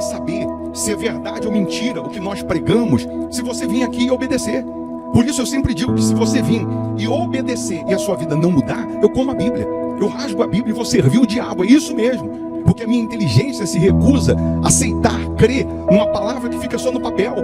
saber se é verdade ou mentira o que nós pregamos se você vir aqui e obedecer. Por isso eu sempre digo que se você vir e obedecer e a sua vida não mudar, eu como a Bíblia, eu rasgo a Bíblia e vou servir o diabo, é isso mesmo. Porque a minha inteligência se recusa a aceitar, crer numa palavra que fica só no papel.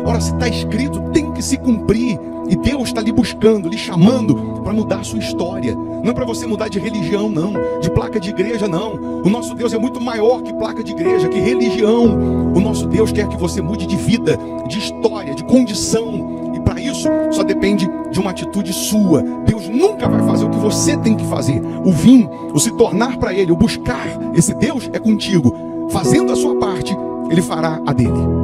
Ora, se está escrito, tem que se cumprir. E Deus está lhe buscando, lhe chamando para mudar a sua história. Não é para você mudar de religião, não. De placa de igreja, não. O nosso Deus é muito maior que placa de igreja, que religião. O nosso Deus quer que você mude de vida, de história, de condição. E para isso, só depende de uma atitude sua. Deus nunca vai fazer o que você tem que fazer. O vir, o se tornar para Ele, o buscar esse Deus é contigo. Fazendo a sua parte, Ele fará a dele.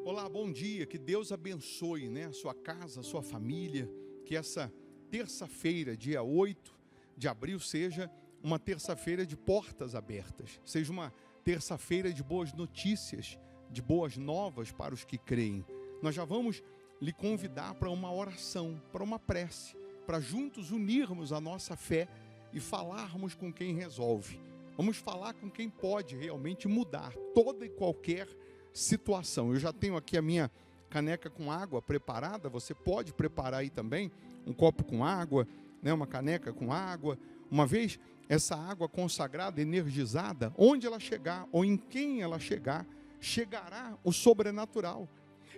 Olá, bom dia, que Deus abençoe, a sua casa, a sua família, que essa terça-feira, dia 8 de abril, seja uma terça-feira de portas abertas, seja uma terça-feira de boas notícias, de boas novas para os que creem. Nós já vamos lhe convidar para uma oração, para uma prece, para juntos unirmos a nossa fé e falarmos com quem resolve. Vamos falar com quem pode realmente mudar toda e qualquer situação. Eu já tenho aqui a minha caneca com água preparada. Você pode preparar aí também um copo com água, uma caneca com água. Uma vez essa água consagrada, energizada, onde ela chegar ou em quem ela chegar, chegará o sobrenatural.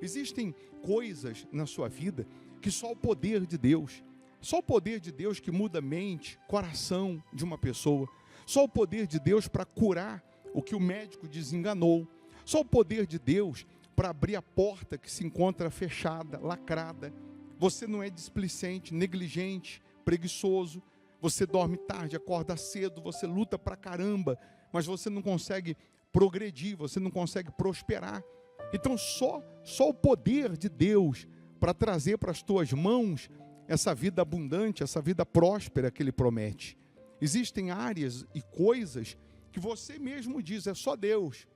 Existem coisas na sua vida que só o poder de Deus, só o poder de Deus que muda a mente, coração de uma pessoa, só o poder de Deus para curar o que o médico desenganou, só o poder de Deus para abrir a porta que se encontra fechada, lacrada. Você não é displicente, negligente, preguiçoso. Você dorme tarde, acorda cedo, você luta pra caramba, mas você não consegue progredir, você não consegue prosperar. Então só o poder de Deus para trazer para as tuas mãos essa vida abundante, essa vida próspera que Ele promete. Existem áreas e coisas que você mesmo diz, é só Deus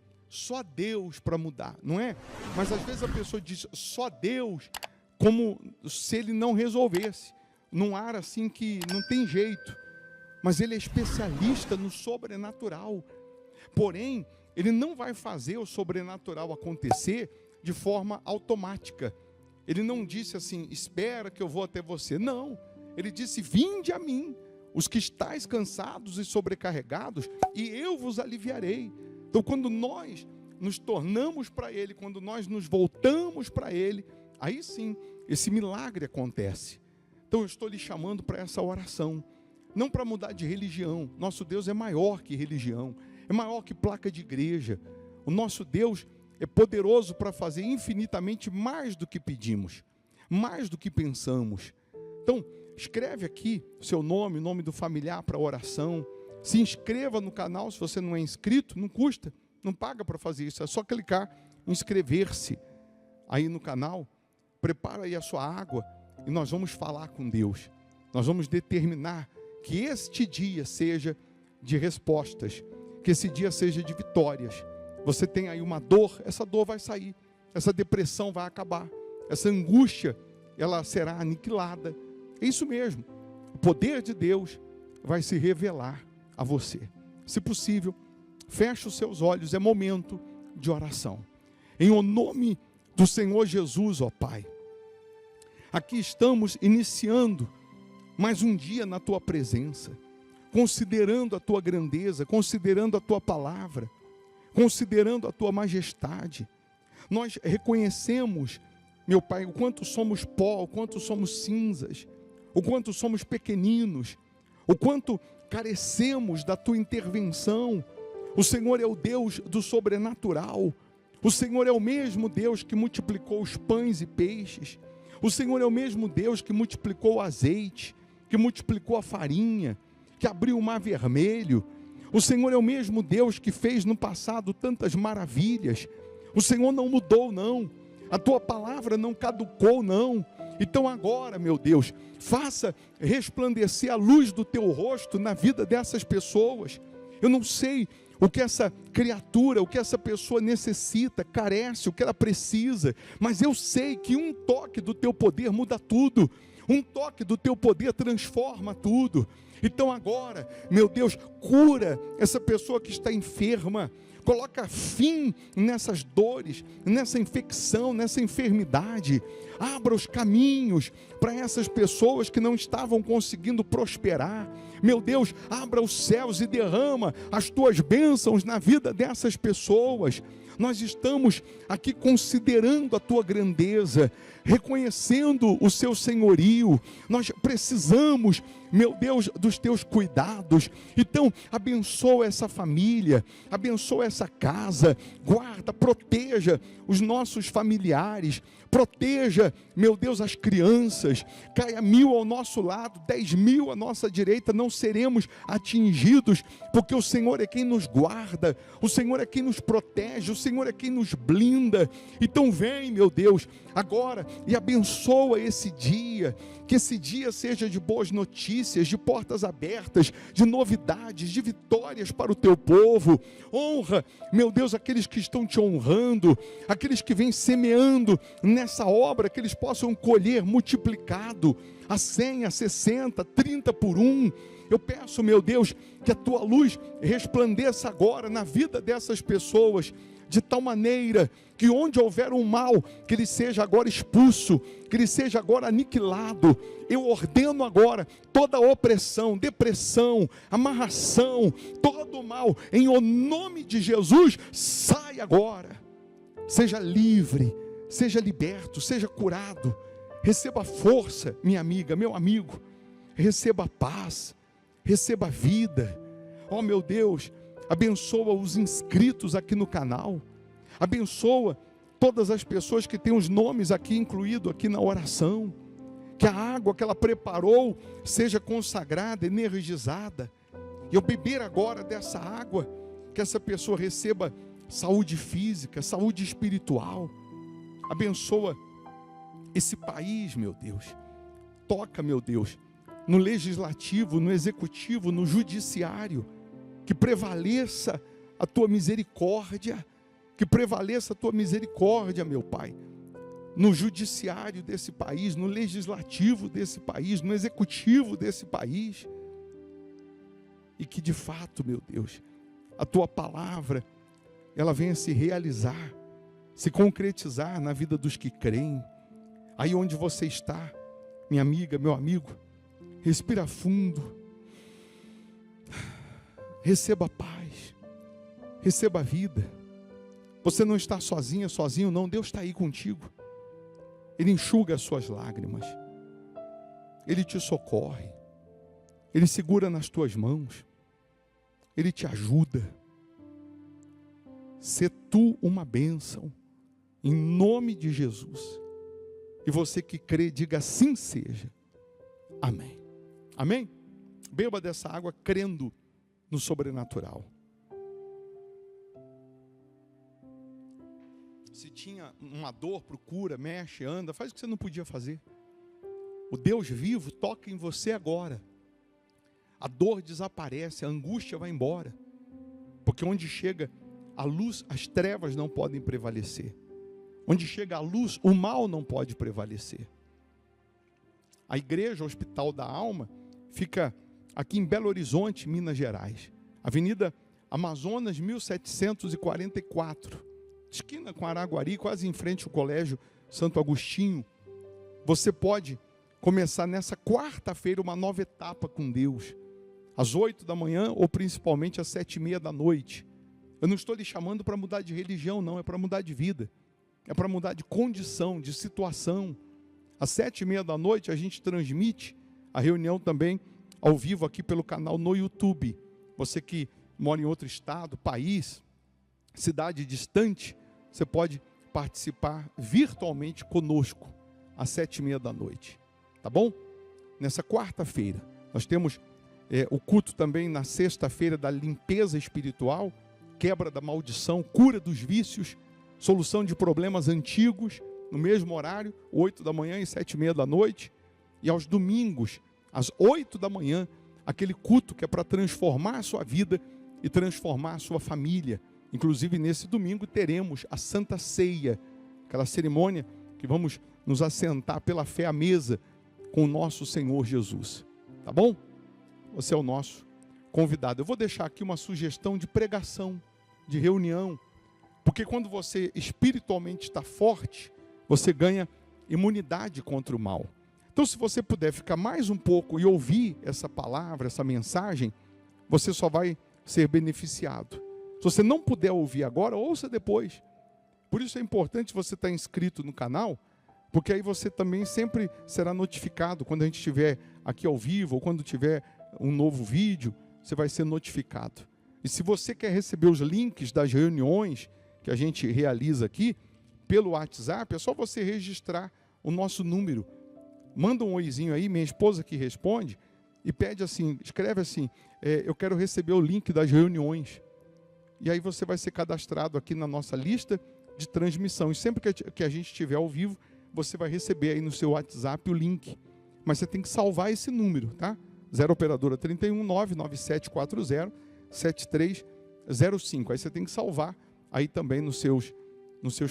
para mudar, não é? Mas às vezes a pessoa diz só Deus, como se Ele não resolvesse, num ar assim que não tem jeito, mas Ele é especialista no sobrenatural. Porém, Ele não vai fazer o sobrenatural acontecer de forma automática. Ele não disse assim, espera que eu vou até você. Não, Ele disse, vinde a mim, os que estáis cansados e sobrecarregados, e eu vos aliviarei. Então, quando nós nos tornamos para Ele, quando nós nos voltamos para Ele, aí sim, esse milagre acontece. Então, eu estou lhe chamando para essa oração, não para mudar de religião. Nosso Deus é maior que religião, é maior que placa de igreja. O nosso Deus é poderoso para fazer infinitamente mais do que pedimos, mais do que pensamos. Então, escreve aqui seu nome, o nome do familiar para a oração. Se inscreva no canal, se você não é inscrito, não custa, não paga para fazer isso, é só clicar em inscrever-se aí no canal. Prepara aí a sua água e nós vamos falar com Deus. Nós vamos determinar que este dia seja de respostas, que esse dia seja de vitórias. Você tem aí uma dor, essa dor vai sair, essa depressão vai acabar, essa angústia, ela será aniquilada. É isso mesmo, o poder de Deus vai se revelar a você. Se possível, feche os seus olhos, é momento de oração. Em o nome do Senhor Jesus, ó Pai, aqui estamos iniciando mais um dia na Tua presença, considerando a Tua grandeza, considerando a Tua palavra, considerando a Tua majestade. Nós reconhecemos, meu Pai, o quanto somos pó, o quanto somos cinzas, o quanto somos pequeninos, o quanto carecemos da Tua intervenção. O Senhor é o Deus do sobrenatural. O Senhor é o mesmo Deus que multiplicou os pães e peixes. O Senhor é o mesmo Deus que multiplicou o azeite, que multiplicou a farinha, que abriu o mar vermelho. O Senhor é o mesmo Deus que fez no passado tantas maravilhas. O Senhor não mudou, não. A tua palavra não caducou, não. Então agora, meu Deus, faça resplandecer a luz do teu rosto na vida dessas pessoas. Eu não sei o que essa criatura, o que essa pessoa necessita, carece, o que ela precisa, mas eu sei que um toque do teu poder muda tudo. Um toque do teu poder transforma tudo. Então agora, meu Deus, cura essa pessoa que está enferma. Coloca fim nessas dores, nessa infecção, nessa enfermidade. Abra os caminhos para essas pessoas que não estavam conseguindo prosperar. Meu Deus, abra os céus e derrama as tuas bênçãos na vida dessas pessoas. Nós estamos aqui considerando a tua grandeza, reconhecendo o seu senhorio. Nós precisamos, meu Deus, dos teus cuidados. Então, abençoa essa família, abençoa essa casa, guarda, proteja os nossos familiares, proteja, meu Deus, as crianças. Caia 1000 ao nosso lado, 10.000 à nossa direita, não seremos atingidos, porque o Senhor é quem nos guarda, o Senhor é quem nos protege, o Senhor é quem nos blinda. Então vem, meu Deus, agora e abençoa esse dia, que esse dia seja de boas notícias, de portas abertas, de novidades, de vitórias para o teu povo. Honra, meu Deus, aqueles que estão te honrando, aqueles que vêm semeando nessa obra, que eles possam colher multiplicado a 100, a 60, 30 por 1. Eu peço, meu Deus, que a tua luz resplandeça agora na vida dessas pessoas, de tal maneira que onde houver um mal, que ele seja agora expulso, que ele seja agora aniquilado. Eu ordeno agora toda opressão, depressão, amarração, todo o mal, em o nome de Jesus, sai agora. Seja livre, seja liberto, seja curado. Receba força, minha amiga, meu amigo. Receba paz, receba vida. Oh, meu Deus, abençoa os inscritos aqui no canal. Abençoa todas as pessoas que têm os nomes aqui incluídos aqui na oração. Que a água que ela preparou seja consagrada, energizada. E eu beber agora dessa água, que essa pessoa receba saúde física, saúde espiritual. Abençoa esse país, meu Deus. Toca, meu Deus, no legislativo, no executivo, no judiciário. Que prevaleça a tua misericórdia, que prevaleça a tua misericórdia, meu Pai, no judiciário desse país, no legislativo desse país, no executivo desse país, e que de fato, meu Deus, a tua palavra, ela venha se realizar, se concretizar na vida dos que creem. Aí onde você está, minha amiga, meu amigo, respira fundo, receba paz, receba vida. Você não está sozinha, sozinho não, Deus está aí contigo. Ele enxuga as suas lágrimas, Ele te socorre, Ele segura nas tuas mãos, Ele te ajuda. Sê tu uma bênção, em nome de Jesus. E você que crê, diga assim seja. Amém. Amém? Beba dessa água crendo no sobrenatural. Se tinha uma dor, procura, mexe, anda, faz o que você não podia fazer. O Deus vivo toca em você agora. A dor desaparece, a angústia vai embora. Porque onde chega a luz, as trevas não podem prevalecer. Onde chega a luz, o mal não pode prevalecer. A igreja, o Hospital da Alma, fica aqui em Belo Horizonte, Minas Gerais. Avenida Amazonas, 1744. Esquina com Araguari, quase em frente ao Colégio Santo Agostinho. Você pode começar nessa quarta-feira uma nova etapa com Deus. Às 8 da manhã ou principalmente às 7:30 da noite. Eu não estou lhe chamando para mudar de religião, não. É para mudar de vida. É para mudar de condição, de situação. Às 7:30 da noite a gente transmite a reunião também ao vivo aqui pelo canal no YouTube. Você que mora em outro estado, país, cidade distante, você pode participar virtualmente conosco às 7:30 da noite. Tá bom? Nessa quarta-feira nós temos o culto também na sexta-feira da limpeza espiritual, quebra da maldição, cura dos vícios, solução de problemas antigos, no mesmo horário, 8 da manhã e 7h30 da noite. E aos domingos, às 8 da manhã, aquele culto que é para transformar a sua vida e transformar a sua família. Inclusive, nesse domingo, teremos a Santa Ceia, aquela cerimônia que vamos nos assentar pela fé à mesa com o nosso Senhor Jesus. Tá bom? Você é o nosso convidado. Eu vou deixar aqui uma sugestão de pregação, de reunião, porque quando você espiritualmente está forte, você ganha imunidade contra o mal. Então, se você puder ficar mais um pouco e ouvir essa palavra, essa mensagem, você só vai ser beneficiado. Se você não puder ouvir agora, ouça depois. Por isso é importante você estar inscrito no canal, porque aí você também sempre será notificado quando a gente estiver aqui ao vivo, ou quando tiver um novo vídeo, você vai ser notificado. E se você quer receber os links das reuniões que a gente realiza aqui, pelo WhatsApp, é só você registrar o nosso número. Manda um oizinho aí, minha esposa que responde, e pede assim, escreve assim, eu quero receber o link das reuniões. E aí você vai ser cadastrado aqui na nossa lista de transmissão. E sempre que a gente estiver ao vivo, você vai receber aí no seu WhatsApp o link. Mas você tem que salvar esse número, tá? 0 operadora 31 99740 7305. Aí você tem que salvar aí também nos seus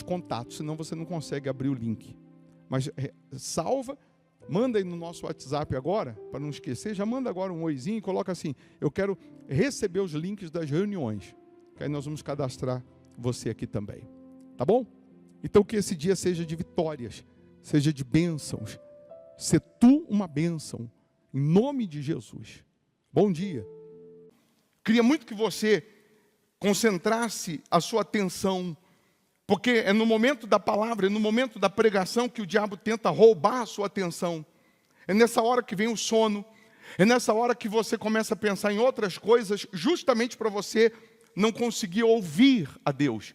contatos, senão você não consegue abrir o link. Mas salva, manda aí no nosso WhatsApp agora, para não esquecer, já manda agora um oizinho e coloca assim, eu quero receber os links das reuniões, que aí nós vamos cadastrar você aqui também. Tá bom? Então que esse dia seja de vitórias, seja de bênçãos. Ser tu uma bênção, em nome de Jesus. Bom dia. Queria muito que você concentrasse a sua atenção, porque é no momento da palavra, é no momento da pregação que o diabo tenta roubar a sua atenção. É nessa hora que vem o sono, é nessa hora que você começa a pensar em outras coisas, justamente para você não conseguir ouvir a Deus.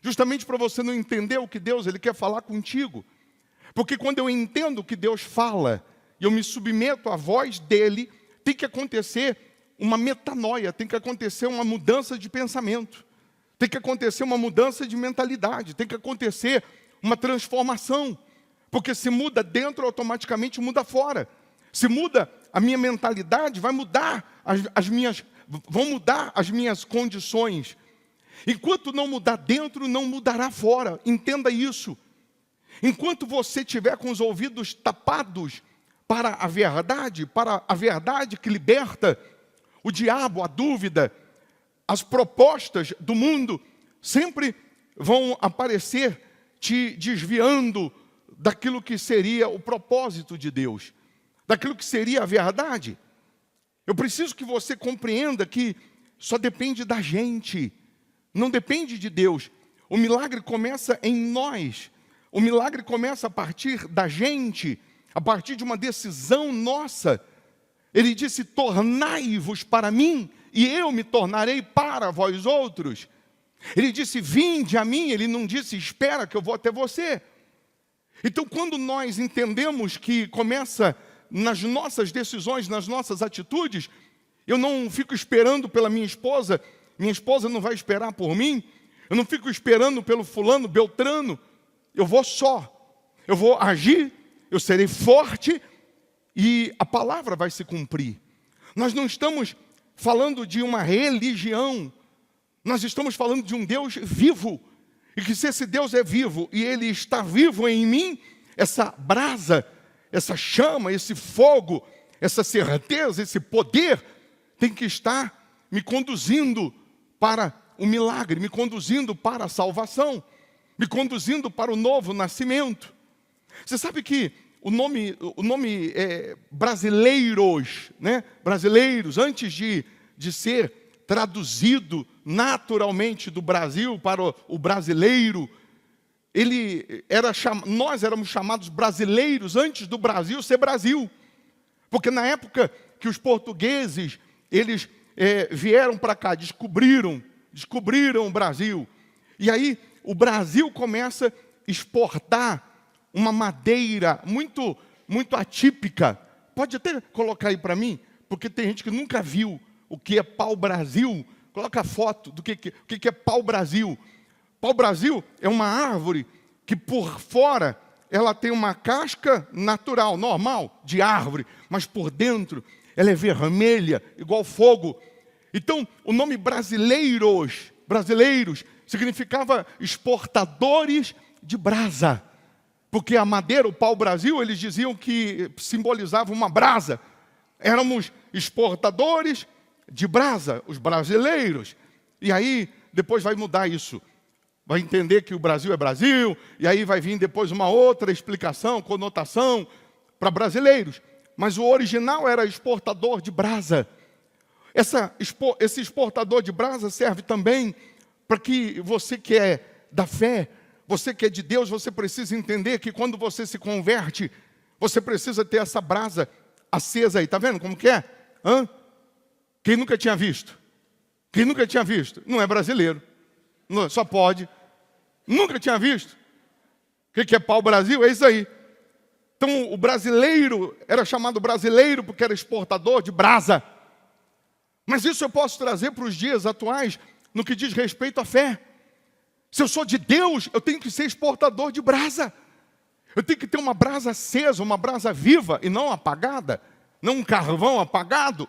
Justamente para você não entender o que Deus ele quer falar contigo. Porque quando eu entendo o que Deus fala, e eu me submeto à voz dele, tem que acontecer uma metanoia, tem que acontecer uma mudança de pensamento, tem que acontecer uma mudança de mentalidade, tem que acontecer uma transformação, porque se muda dentro, automaticamente muda fora. Se muda a minha mentalidade, vai mudar vão mudar as minhas condições. Enquanto não mudar dentro, não mudará fora. Entenda isso. Enquanto você tiver com os ouvidos tapados para a verdade que liberta, o diabo, a dúvida, as propostas do mundo sempre vão aparecer te desviando daquilo que seria o propósito de Deus, daquilo que seria a verdade. Eu preciso que você compreenda que só depende da gente, não depende de Deus. O milagre começa em nós, o milagre começa a partir da gente, a partir de uma decisão nossa. Ele disse, tornai-vos para mim, e eu me tornarei para vós outros. Ele disse, vinde a mim, ele não disse, espera que eu vou até você. Então, quando nós entendemos que começa nas nossas decisões, nas nossas atitudes, eu não fico esperando pela minha esposa não vai esperar por mim, eu não fico esperando pelo fulano, beltrano, eu vou só, eu vou agir, eu serei forte e a palavra vai se cumprir. Nós não estamos falando de uma religião, nós estamos falando de um Deus vivo, e que se esse Deus é vivo e Ele está vivo em mim, essa brasa, essa chama, esse fogo, essa certeza, esse poder, tem que estar me conduzindo para o milagre, me conduzindo para a salvação, me conduzindo para o novo nascimento. Você sabe que o nome brasileiros, né? Brasileiros, antes de ser traduzido naturalmente do Brasil para o brasileiro, nós éramos chamados brasileiros antes do Brasil ser Brasil. Porque na época que os portugueses, eles vieram para cá, descobriram o Brasil. E aí o Brasil começa a exportar uma madeira muito, muito atípica. Pode até colocar aí para mim, porque tem gente que nunca viu o que é pau-brasil. Coloca a foto do que é pau-brasil. Pau-brasil é uma árvore que por fora ela tem uma casca natural, normal, de árvore, mas por dentro ela é vermelha, igual fogo. Então, o nome brasileiros, significava exportadores de brasa. Porque a madeira, o pau-brasil, eles diziam que simbolizava uma brasa. Éramos exportadores de brasa, os brasileiros. E aí, depois vai mudar isso. Vai entender que o Brasil é Brasil, e aí vai vir depois uma outra explicação, conotação para brasileiros. Mas o original era exportador de brasa. Esse exportador de brasa serve também para que você que é da fé, você que é de Deus, você precisa entender que quando você se converte, você precisa ter essa brasa acesa aí. Está vendo como que é? Quem nunca tinha visto? Quem nunca tinha visto? Não é brasileiro. Não, só pode. Nunca tinha visto. O que é pau-brasil? É isso aí. Então, o brasileiro era chamado brasileiro porque era exportador de brasa. Mas isso eu posso trazer para os dias atuais no que diz respeito à fé. Se eu sou de Deus, eu tenho que ser exportador de brasa. Eu tenho que ter uma brasa acesa, uma brasa viva e não apagada. Não um carvão apagado.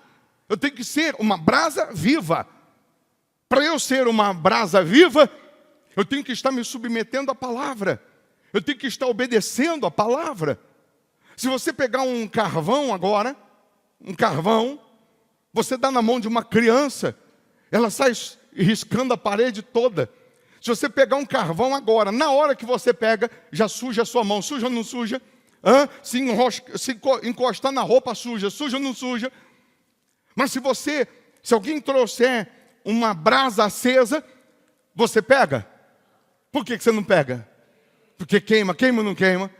Eu tenho que ser uma brasa viva. Para eu ser uma brasa viva, eu tenho que estar me submetendo à palavra. Eu tenho que estar obedecendo à palavra. Se você pegar um carvão agora, você dá na mão de uma criança, ela sai riscando a parede toda. Se você pegar um carvão agora, na hora que você pega, já suja a sua mão. Suja ou não suja? Se encostar na roupa, suja. Suja ou não suja? Mas se alguém trouxer uma brasa acesa, você pega? Por que você não pega? Porque queima ou não queima?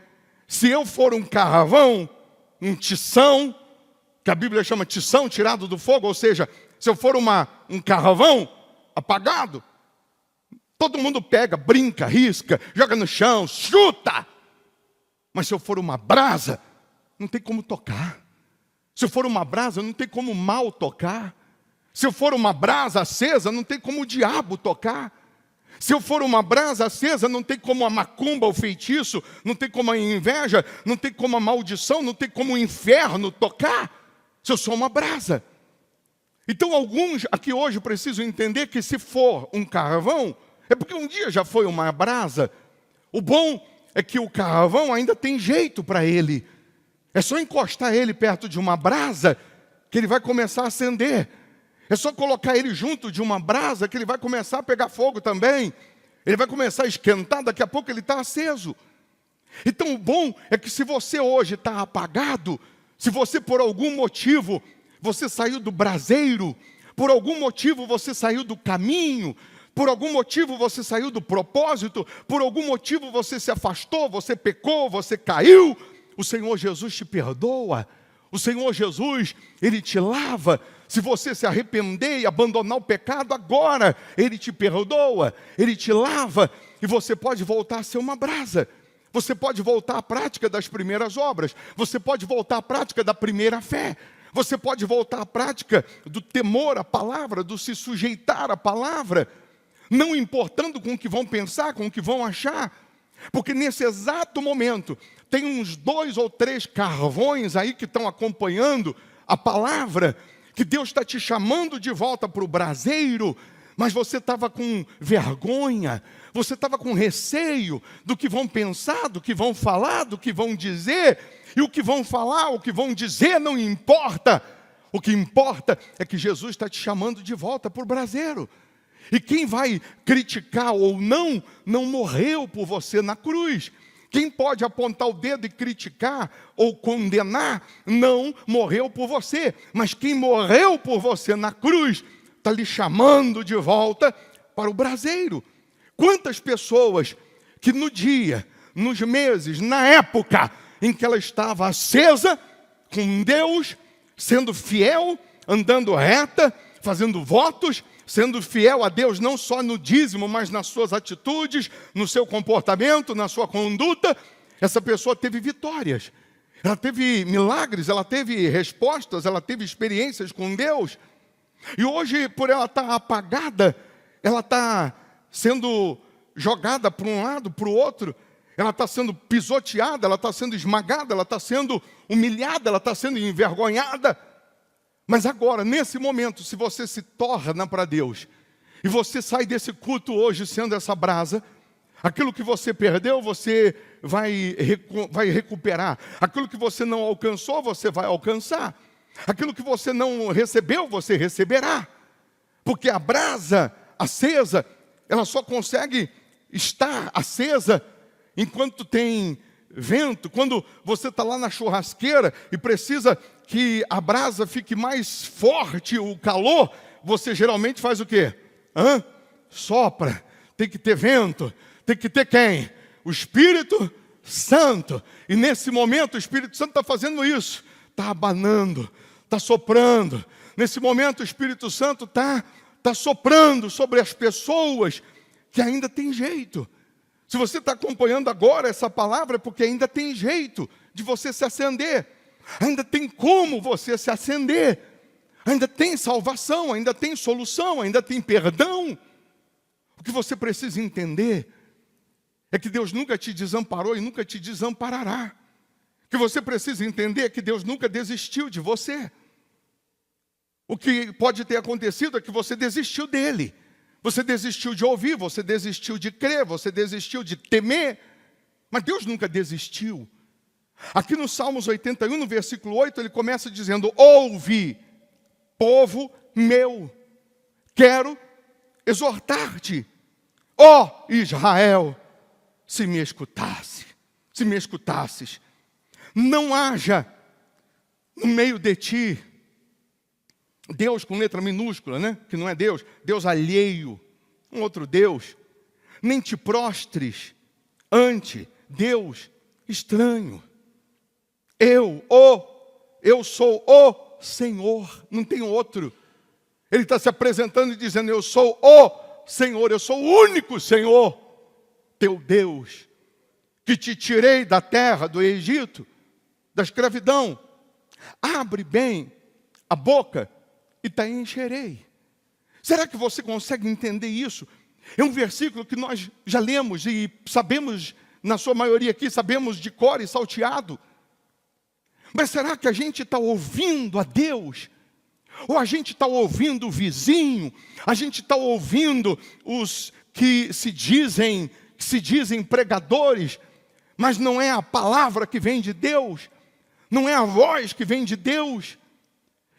Se eu for um carvão, um tição, que a Bíblia chama tição, tirado do fogo, ou seja, se eu for um carvão apagado, todo mundo pega, brinca, risca, joga no chão, chuta. Mas se eu for uma brasa, não tem como tocar. Se eu for uma brasa, não tem como o mal tocar. Se eu for uma brasa acesa, não tem como o diabo tocar. Se eu for uma brasa acesa, não tem como a macumba, o feitiço, não tem como a inveja, não tem como a maldição, não tem como o inferno tocar. Se eu sou uma brasa. Então alguns aqui hoje precisam entender que se for um carvão, é porque um dia já foi uma brasa. O bom é que o carvão ainda tem jeito para ele. É só encostar ele perto de uma brasa que ele vai começar a acender. É só colocar ele junto de uma brasa que ele vai começar a pegar fogo também. Ele vai começar a esquentar, daqui a pouco ele está aceso. Então o bom é que se você hoje está apagado, se você por algum motivo, você saiu do braseiro, por algum motivo você saiu do caminho, por algum motivo você saiu do propósito, por algum motivo você se afastou, você pecou, você caiu, o Senhor Jesus te perdoa. O Senhor Jesus, Ele te lava. Se você se arrepender e abandonar o pecado, agora Ele te perdoa, Ele te lava, e você pode voltar a ser uma brasa. Você pode voltar à prática das primeiras obras. Você pode voltar à prática da primeira fé. Você pode voltar à prática do temor à palavra, do se sujeitar à palavra, não importando com o que vão pensar, com o que vão achar. Porque nesse exato momento, tem uns 2 ou 3 carvões aí que estão acompanhando a palavra, que Deus está te chamando de volta para o braseiro, mas você estava com vergonha, você estava com receio do que vão pensar, do que vão falar, do que vão dizer, e o que vão falar, o que vão dizer não importa. O que importa é que Jesus está te chamando de volta para o braseiro. E quem vai criticar ou não morreu por você na cruz. Quem pode apontar o dedo e criticar ou condenar, não morreu por você. Mas quem morreu por você na cruz, está lhe chamando de volta para o braseiro. Quantas pessoas que no dia, nos meses, na época em que ela estava acesa com Deus, sendo fiel, andando reta, fazendo votos, sendo fiel a Deus não só no dízimo, mas nas suas atitudes, no seu comportamento, na sua conduta, essa pessoa teve vitórias. Ela teve milagres, ela teve respostas, ela teve experiências com Deus. E hoje, por ela estar apagada, ela está sendo jogada para um lado, para o outro. Ela está sendo pisoteada, ela está sendo esmagada, ela está sendo humilhada, ela está sendo envergonhada. Mas agora, nesse momento, se você se torna para Deus, e você sai desse culto hoje sendo essa brasa, aquilo que você perdeu, você vai recuperar. Aquilo que você não alcançou, você vai alcançar. Aquilo que você não recebeu, você receberá. Porque a brasa acesa, ela só consegue estar acesa enquanto tem vento. Quando você está lá na churrasqueira e precisa que a brasa fique mais forte, o calor, você geralmente faz o quê? Sopra. Tem que ter vento. Tem que ter quem? O Espírito Santo. E nesse momento o Espírito Santo está fazendo isso. Está abanando, está soprando. Nesse momento o Espírito Santo está soprando sobre as pessoas que ainda tem jeito. Se você está acompanhando agora essa palavra, é porque ainda tem jeito de você se acender. Ainda tem como você se acender. Ainda tem salvação, ainda tem solução, ainda tem perdão. O que você precisa entender é que Deus nunca te desamparou e nunca te desamparará. O que você precisa entender é que Deus nunca desistiu de você. O que pode ter acontecido é que você desistiu dele. Você desistiu de ouvir, você desistiu de crer, você desistiu de temer. Mas Deus nunca desistiu. Aqui no Salmos 81, no versículo 8, ele começa dizendo: ouve, povo meu, quero exortar-te, ó Israel, se me escutasses, não haja no meio de ti Deus com letra minúscula, né? Que não é Deus, Deus alheio, um outro Deus. Nem te prostres ante Deus estranho. Eu sou o Senhor, não tem outro. Ele está se apresentando e dizendo: eu sou o Senhor, eu sou o único Senhor, teu Deus, que te tirei da terra, do Egito, da escravidão. Abre bem a boca e te encherei. Será que você consegue entender isso? É um versículo que nós já lemos e sabemos, na sua maioria aqui, sabemos de cor e salteado. Mas será que a gente está ouvindo a Deus? Ou a gente está ouvindo o vizinho? A gente está ouvindo os que se dizem pregadores, mas não é a palavra que vem de Deus? Não é a voz que vem de Deus?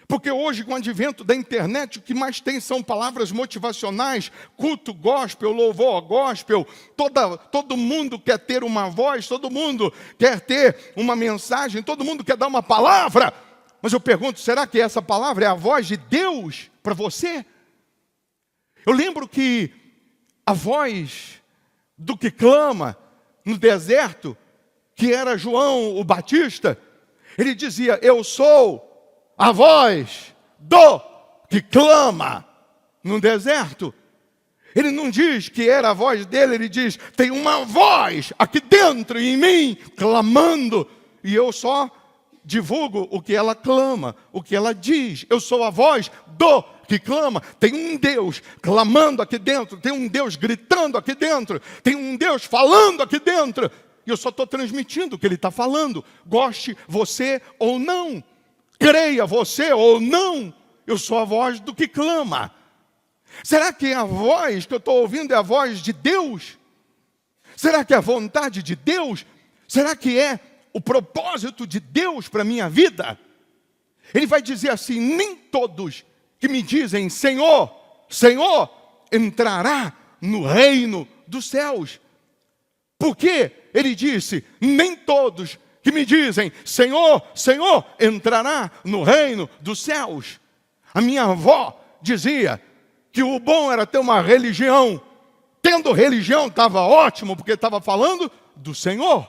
Porque hoje, com o advento da internet, o que mais tem são palavras motivacionais, culto gospel, louvor gospel. Todo mundo quer ter uma voz, todo mundo quer ter uma mensagem, todo mundo quer dar uma palavra. Mas eu pergunto, será que essa palavra é a voz de Deus para você? Eu lembro que a voz do que clama no deserto, que era João o Batista, ele dizia: eu sou a voz do que clama no deserto. Ele não diz que era a voz dele, ele diz: tem uma voz aqui dentro em mim, clamando, e eu só divulgo o que ela clama, o que ela diz. Eu sou a voz do que clama. Tem um Deus clamando aqui dentro, tem um Deus gritando aqui dentro, tem um Deus falando aqui dentro, e eu só estou transmitindo o que ele está falando, goste você ou não. Creia você ou não, eu sou a voz do que clama. Será que a voz que eu estou ouvindo é a voz de Deus? Será que é a vontade de Deus? Será que é o propósito de Deus para a minha vida? Ele vai dizer assim: nem todos que me dizem Senhor, Senhor, entrará no reino dos céus. Por quê? Ele disse: nem todos que me dizem Senhor, Senhor, entrará no reino dos céus. A minha avó dizia que o bom era ter uma religião. Tendo religião estava ótimo, porque estava falando do Senhor.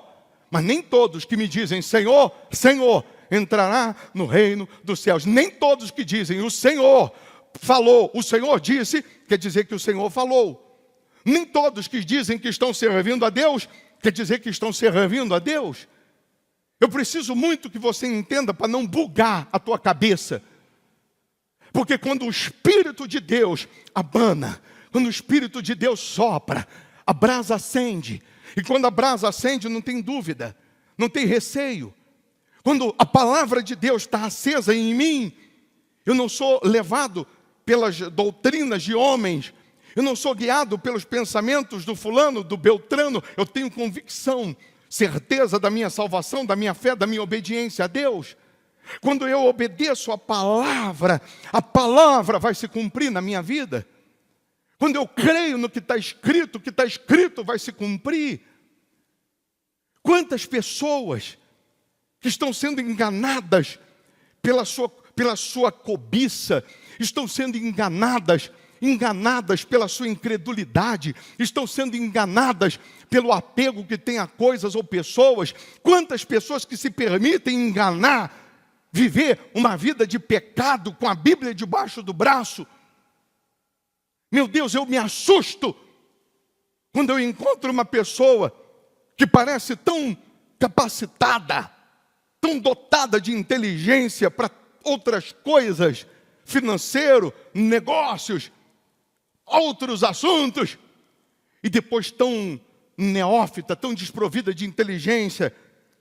Mas nem todos que me dizem Senhor, Senhor, entrará no reino dos céus. Nem todos que dizem o Senhor falou, o Senhor disse, quer dizer que o Senhor falou. Nem todos que dizem que estão servindo a Deus, quer dizer que estão servindo a Deus. Eu preciso muito que você entenda para não bugar a tua cabeça. Porque quando o Espírito de Deus abana, quando o Espírito de Deus sopra, a brasa acende. E quando a brasa acende, não tem dúvida, não tem receio. Quando a palavra de Deus está acesa em mim, eu não sou levado pelas doutrinas de homens, eu não sou guiado pelos pensamentos do fulano, do beltrano, eu tenho convicção, certeza da minha salvação, da minha fé, da minha obediência a Deus. Quando eu obedeço a palavra vai se cumprir na minha vida. Quando eu creio no que está escrito, o que está escrito vai se cumprir. Quantas pessoas que estão sendo enganadas pela sua cobiça, estão sendo enganadas pela sua incredulidade, estão sendo enganadas pelo apego que tem a coisas ou pessoas. Quantas pessoas que se permitem enganar, viver uma vida de pecado com a Bíblia debaixo do braço. Meu Deus, eu me assusto quando eu encontro uma pessoa que parece tão capacitada, tão dotada de inteligência para outras coisas, financeiro, negócios, outros assuntos, e depois tão neófita, tão desprovida de inteligência,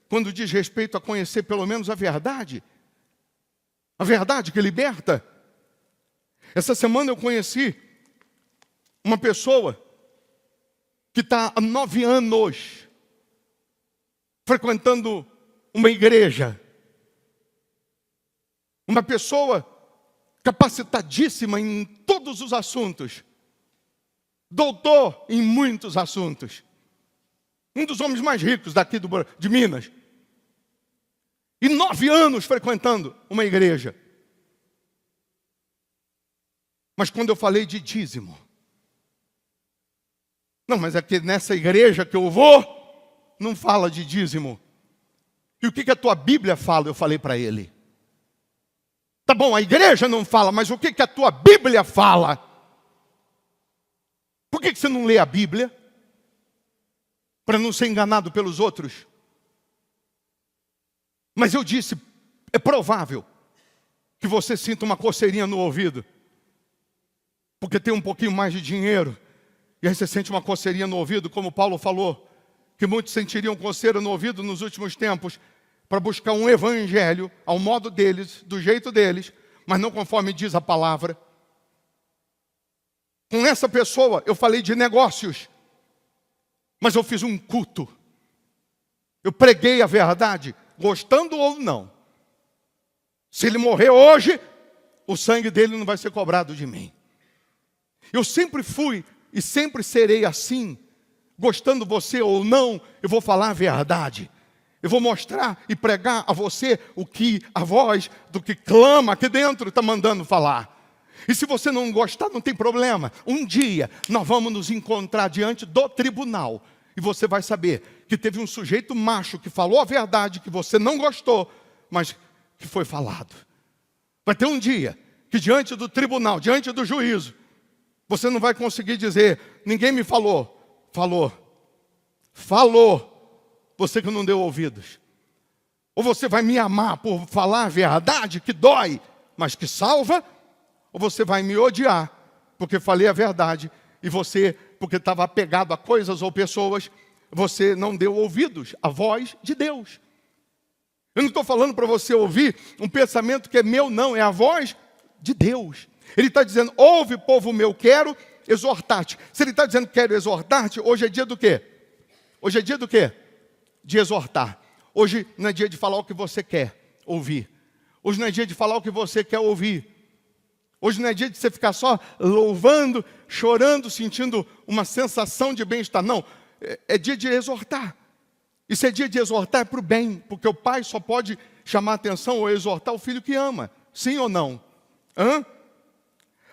quando diz respeito a conhecer pelo menos a verdade que liberta. Essa semana eu conheci uma pessoa que está há 9 anos frequentando uma igreja. Uma pessoa capacitadíssima em todos os assuntos. Doutor em muitos assuntos. Um dos homens mais ricos daqui de Minas. E 9 anos frequentando uma igreja. Mas quando eu falei de dízimo, não, mas é que nessa igreja que eu vou, não fala de dízimo. E o que a tua Bíblia fala? Eu falei para ele. Tá bom, a igreja não fala, mas o que a tua Bíblia fala? Por que você não lê a Bíblia? Para não ser enganado pelos outros? Mas eu disse, é provável que você sinta uma coceirinha no ouvido, porque tem um pouquinho mais de dinheiro, e aí você sente uma coceirinha no ouvido, como Paulo falou, que muitos sentiriam coceira no ouvido nos últimos tempos, para buscar um evangelho ao modo deles, do jeito deles, mas não conforme diz a palavra. Com essa pessoa eu falei de negócios, mas eu fiz um culto. Eu preguei a verdade, gostando ou não. Se ele morrer hoje, o sangue dele não vai ser cobrado de mim. Eu sempre fui e sempre serei assim, gostando você ou não, eu vou falar a verdade. Eu vou mostrar e pregar a você o que a voz do que clama aqui dentro está mandando falar. E se você não gostar, não tem problema. Um dia nós vamos nos encontrar diante do tribunal. E você vai saber que teve um sujeito macho que falou a verdade, que você não gostou, mas que foi falado. Vai ter um dia que diante do tribunal, diante do juízo, você não vai conseguir dizer, ninguém me falou. Falou. Você que não deu ouvidos. Ou você vai me amar por falar a verdade que dói, mas que salva, ou você vai me odiar porque falei a verdade e você, porque estava apegado a coisas ou pessoas, você não deu ouvidos à voz de Deus. Eu não estou falando para você ouvir um pensamento que é meu, não, é a voz de Deus. Ele está dizendo, ouve povo meu, quero exortar-te. Se ele está dizendo quero exortar-te, hoje é dia do quê? Hoje é dia do quê? De exortar. Hoje não é dia de falar o que você quer ouvir. Hoje não é dia de falar o que você quer ouvir. Hoje não é dia de você ficar só louvando, chorando, sentindo uma sensação de bem-estar. Não, é dia de exortar. E se é dia de exortar é para o bem, porque o pai só pode chamar atenção ou exortar o filho que ama. Sim ou não?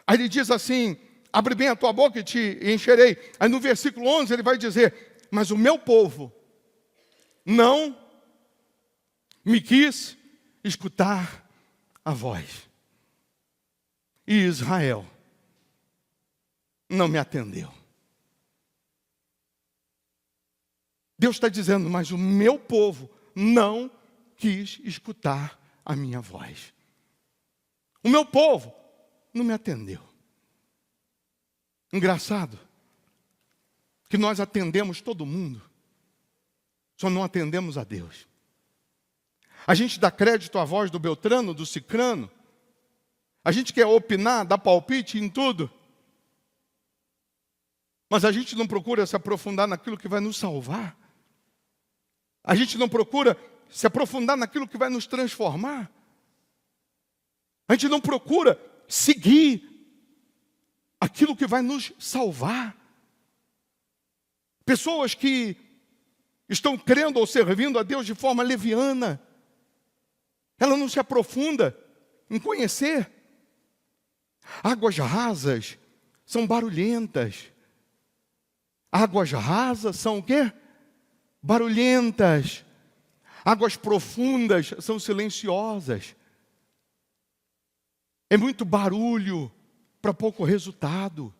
Aí ele diz assim, abre bem a tua boca e te encherei. Aí no versículo 11 ele vai dizer, mas o meu povo não me quis escutar a voz. E Israel não me atendeu. Deus está dizendo, mas o meu povo não quis escutar a minha voz. O meu povo não me atendeu. Engraçado que nós atendemos todo mundo, só não atendemos a Deus. A gente dá crédito à voz do Beltrano, do Cicrano. A gente quer opinar, dar palpite em tudo. Mas a gente não procura se aprofundar naquilo que vai nos salvar. A gente não procura se aprofundar naquilo que vai nos transformar. A gente não procura seguir aquilo que vai nos salvar. Pessoas que estão crendo ou servindo a Deus de forma leviana. Ela não se aprofunda em conhecer. Águas rasas são barulhentas. Águas rasas são o quê? Barulhentas. Águas profundas são silenciosas. É muito barulho para pouco resultado.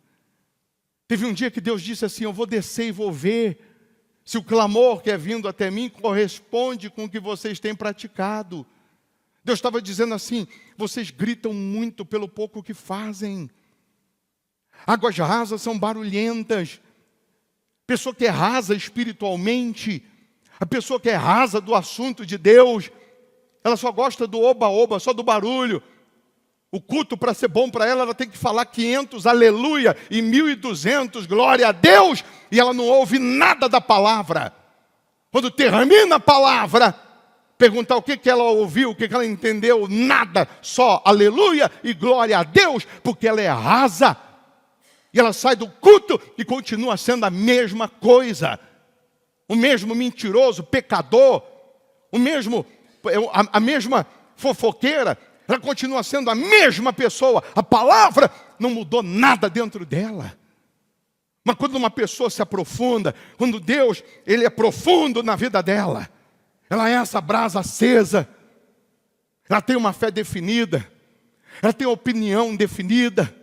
Teve um dia que Deus disse assim: eu vou descer e vou ver se o clamor que é vindo até mim corresponde com o que vocês têm praticado. Deus estava dizendo assim: vocês gritam muito pelo pouco que fazem. Águas rasas são barulhentas. Pessoa que é rasa espiritualmente, a pessoa que é rasa do assunto de Deus, ela só gosta do oba-oba, só do barulho. O culto, para ser bom para ela, ela tem que falar 500 aleluia e 1.200 glória a Deus, e ela não ouve nada da palavra. Quando termina a palavra, perguntar o que ela ouviu, o que ela entendeu, nada, só aleluia e glória a Deus, porque ela é rasa. E ela sai do culto e continua sendo a mesma coisa. O mesmo mentiroso, pecador, a mesma fofoqueira. Ela continua sendo a mesma pessoa. A palavra não mudou nada dentro dela. Mas quando uma pessoa se aprofunda, quando Deus, Ele é profundo na vida dela, ela é essa brasa acesa. Ela tem uma fé definida. Ela tem opinião definida.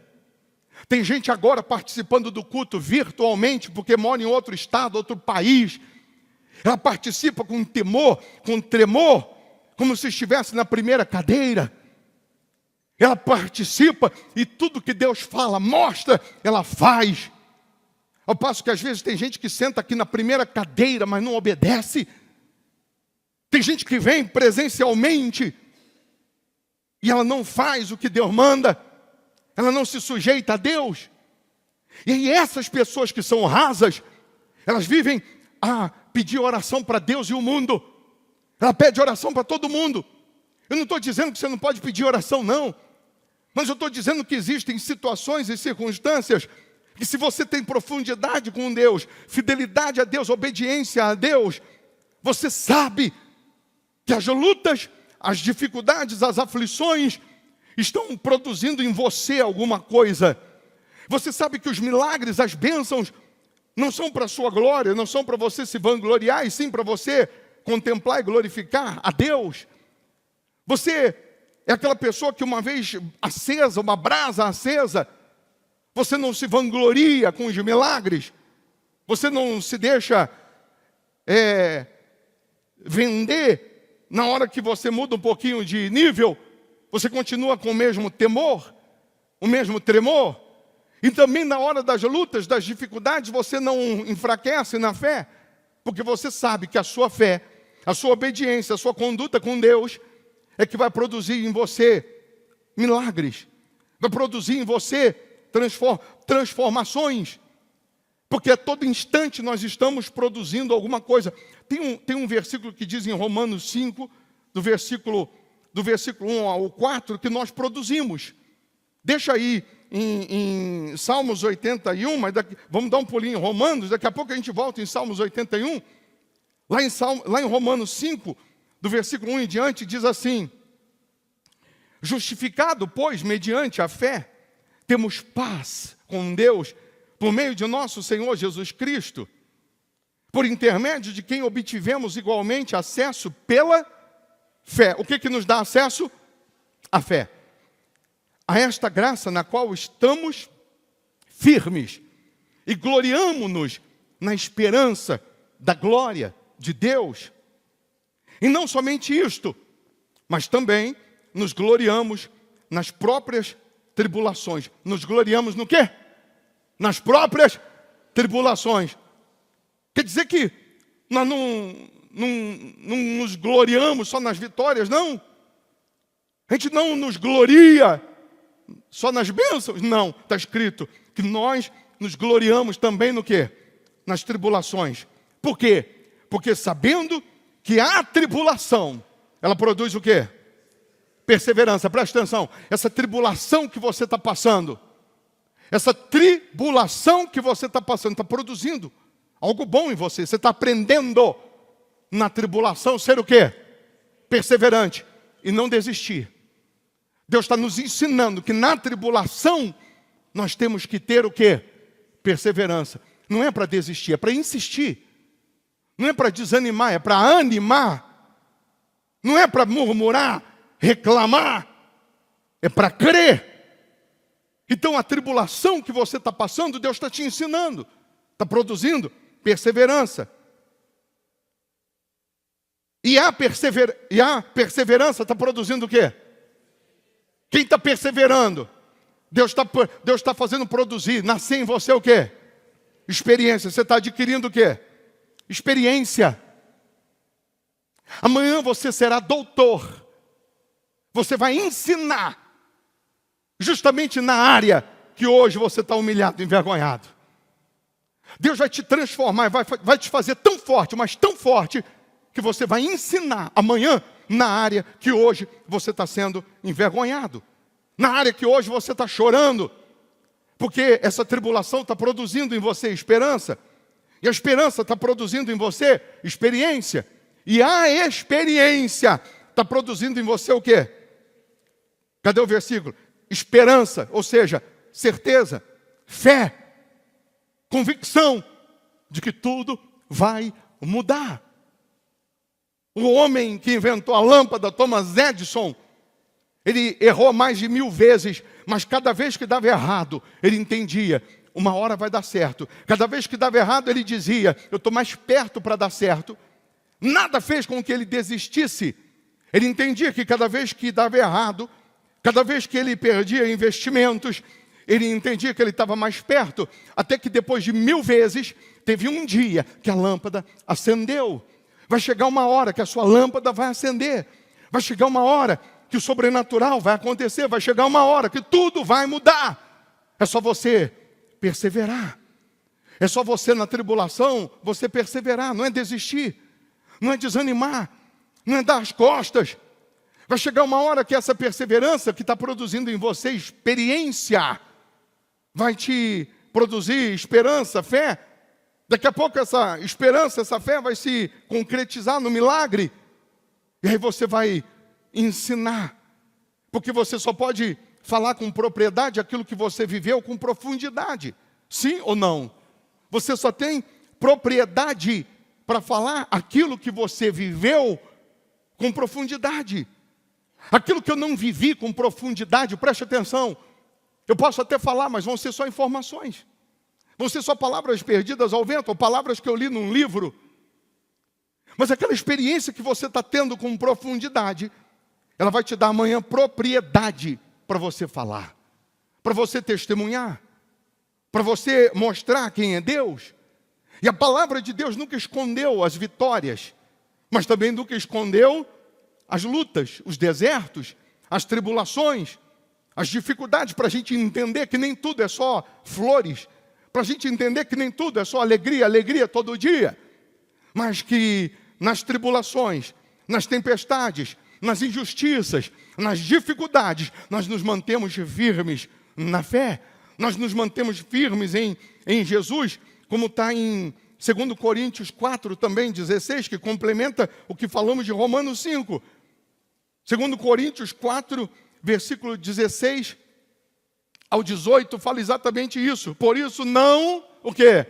Tem gente agora participando do culto virtualmente, porque mora em outro estado, outro país. Ela participa com temor, com tremor, como se estivesse na primeira cadeira. Ela participa e tudo que Deus fala, mostra, ela faz. Ao passo que às vezes tem gente que senta aqui na primeira cadeira, mas não obedece. Tem gente que vem presencialmente e ela não faz o que Deus manda. Ela não se sujeita a Deus. E aí essas pessoas que são rasas, elas vivem a pedir oração para Deus e o mundo. Ela pede oração para todo mundo. Eu não estou dizendo que você não pode pedir oração, não. Mas eu estou dizendo que existem situações e circunstâncias que, se você tem profundidade com Deus, fidelidade a Deus, obediência a Deus, você sabe que as lutas, as dificuldades, as aflições estão produzindo em você alguma coisa. Você sabe que os milagres, as bênçãos, não são para a sua glória, não são para você se vangloriar, e sim para você contemplar e glorificar a Deus. Você é aquela pessoa que uma vez acesa, uma brasa acesa, você não se vangloria com os milagres, você não se deixa vender na hora que você muda um pouquinho de nível, você continua com o mesmo temor, o mesmo tremor, e também na hora das lutas, das dificuldades, você não enfraquece na fé, porque você sabe que a sua fé, a sua obediência, a sua conduta com Deus é que vai produzir em você milagres, vai produzir em você transformações, porque a todo instante nós estamos produzindo alguma coisa. Tem um versículo que diz em Romanos 5, do versículo 1 ao 4, que nós produzimos. Deixa aí em Salmos 81, mas vamos dar um pulinho em Romanos, daqui a pouco a gente volta em Salmos 81. Lá em Romanos 5, do versículo 1 em diante, diz assim: justificado, pois, mediante a fé, temos paz com Deus, por meio de nosso Senhor Jesus Cristo, por intermédio de quem obtivemos igualmente acesso pela fé. O que nos dá acesso? A fé. A esta graça na qual estamos firmes e gloriamo-nos na esperança da glória de Deus. E não somente isto, mas também nos gloriamos nas próprias tribulações. Nos gloriamos no quê? Nas próprias tribulações. Quer dizer que nós não nos gloriamos só nas vitórias, não. A gente não nos gloria só nas bênçãos, não. Está escrito que nós nos gloriamos também no quê? Nas tribulações. Por quê? Porque sabendo que a tribulação, ela produz o quê? Perseverança. Presta atenção. Essa tribulação que você está passando, essa tribulação que você está passando, está produzindo algo bom em você. Você está aprendendo na tribulação ser o quê? Perseverante e não desistir. Deus está nos ensinando que na tribulação nós temos que ter o quê? Perseverança. Não é para desistir, é para insistir. Não é para desanimar, é para animar. Não é para murmurar, reclamar. É para crer. Então a tribulação que você está passando, Deus está te ensinando. Está produzindo perseverança. E a perseverança está produzindo o quê? Quem está perseverando? Deus está fazendo produzir, nascer em você o quê? Experiência. Você está adquirindo o quê? Experiência. Amanhã você será doutor. Você vai ensinar. Justamente na área que hoje você está humilhado, envergonhado. Deus vai te transformar, vai te fazer tão forte, mas tão forte, que você vai ensinar amanhã na área que hoje você está sendo envergonhado. Na área que hoje você está chorando. Porque essa tribulação está produzindo em você esperança. E a esperança está produzindo em você experiência. E a experiência está produzindo em você o quê? Cadê o versículo? Esperança, ou seja, certeza, fé, convicção de que tudo vai mudar. O homem que inventou a lâmpada, Thomas Edison, ele errou mais de 1000 vezes, mas cada vez que dava errado, ele entendia, uma hora vai dar certo. Cada vez que dava errado, ele dizia, eu estou mais perto para dar certo. Nada fez com que ele desistisse. Ele entendia que cada vez que dava errado, cada vez que ele perdia investimentos, ele entendia que ele estava mais perto, até que depois de 1000 vezes, teve um dia que a lâmpada acendeu. Vai chegar uma hora que a sua lâmpada vai acender. Vai chegar uma hora que o sobrenatural vai acontecer. Vai chegar uma hora que tudo vai mudar. É só você perseverar. É só você na tribulação, você perseverar. Não é desistir. Não é desanimar. Não é dar as costas. Vai chegar uma hora que essa perseverança que está produzindo em você experiência, vai te produzir esperança, fé. Daqui a pouco essa esperança, essa fé vai se concretizar no milagre. E aí você vai ensinar. Porque você só pode falar com propriedade aquilo que você viveu com profundidade. Sim ou não? Você só tem propriedade para falar aquilo que você viveu com profundidade. Aquilo que eu não vivi com profundidade, preste atenção. Eu posso até falar, mas vão ser só informações. Vão ser só palavras perdidas ao vento, ou palavras que eu li num livro. Mas aquela experiência que você está tendo com profundidade, ela vai te dar amanhã propriedade para você falar, para você testemunhar, para você mostrar quem é Deus. E a palavra de Deus nunca escondeu as vitórias, mas também nunca escondeu as lutas, os desertos, as tribulações, as dificuldades, para a gente entender que nem tudo é só flores, para a gente entender que nem tudo é só alegria, alegria todo dia, mas que nas tribulações, nas tempestades, nas injustiças, nas dificuldades, nós nos mantemos firmes na fé, nós nos mantemos firmes em Jesus, como está em 2 Coríntios 4 também, 16, que complementa o que falamos de Romanos 5. 2 Coríntios 4, versículo 16 ao 18, fala exatamente isso. Por isso não, o quê?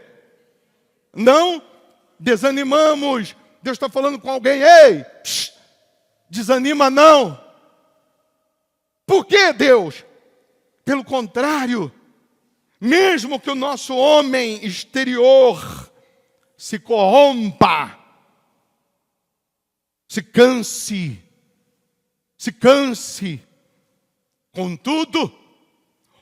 Não desanimamos. Deus está falando com alguém, ei, desanima não. Por que, Deus? Pelo contrário, mesmo que o nosso homem exterior se corrompa, Se canse. Se canse. Contudo,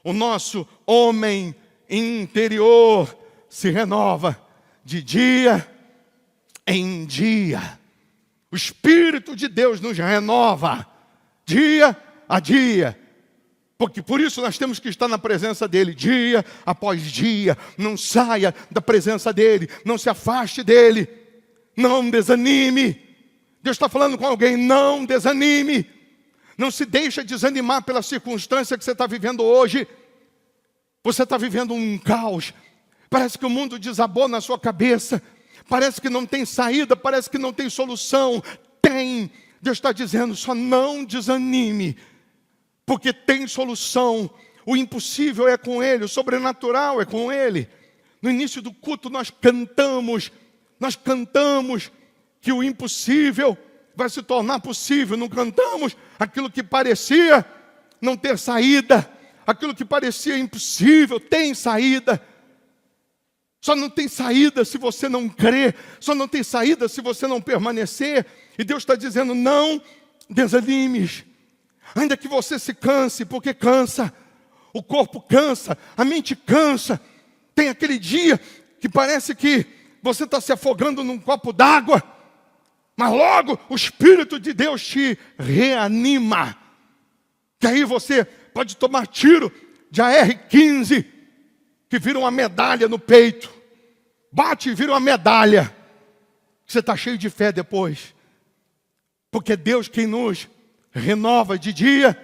o nosso homem interior se renova de dia em dia. O Espírito de Deus nos renova dia a dia. Porque por isso nós temos que estar na presença dele dia após dia. Não saia da presença dele, não se afaste dele, não desanime. Deus está falando com alguém, não desanime. Não se deixe desanimar pela circunstância que você está vivendo hoje. Você está vivendo um caos. Parece que o mundo desabou na sua cabeça. Parece que não tem saída, parece que não tem solução. Tem. Deus está dizendo, só não desanime. Porque tem solução. O impossível é com Ele, o sobrenatural é com Ele. No início do culto nós cantamos que o impossível vai se tornar possível. Não cantamos aquilo que parecia não ter saída, aquilo que parecia impossível, tem saída. Só não tem saída se você não crer, só não tem saída se você não permanecer. E Deus está dizendo, não desanimes. Ainda que você se canse, porque cansa. O corpo cansa, a mente cansa. Tem aquele dia que parece que você está se afogando num copo d'água. Mas logo o Espírito de Deus te reanima. Que aí você pode tomar tiro de AR-15, que vira uma medalha no peito. Bate e vira uma medalha. Você está cheio de fé depois. Porque é Deus quem nos renova de dia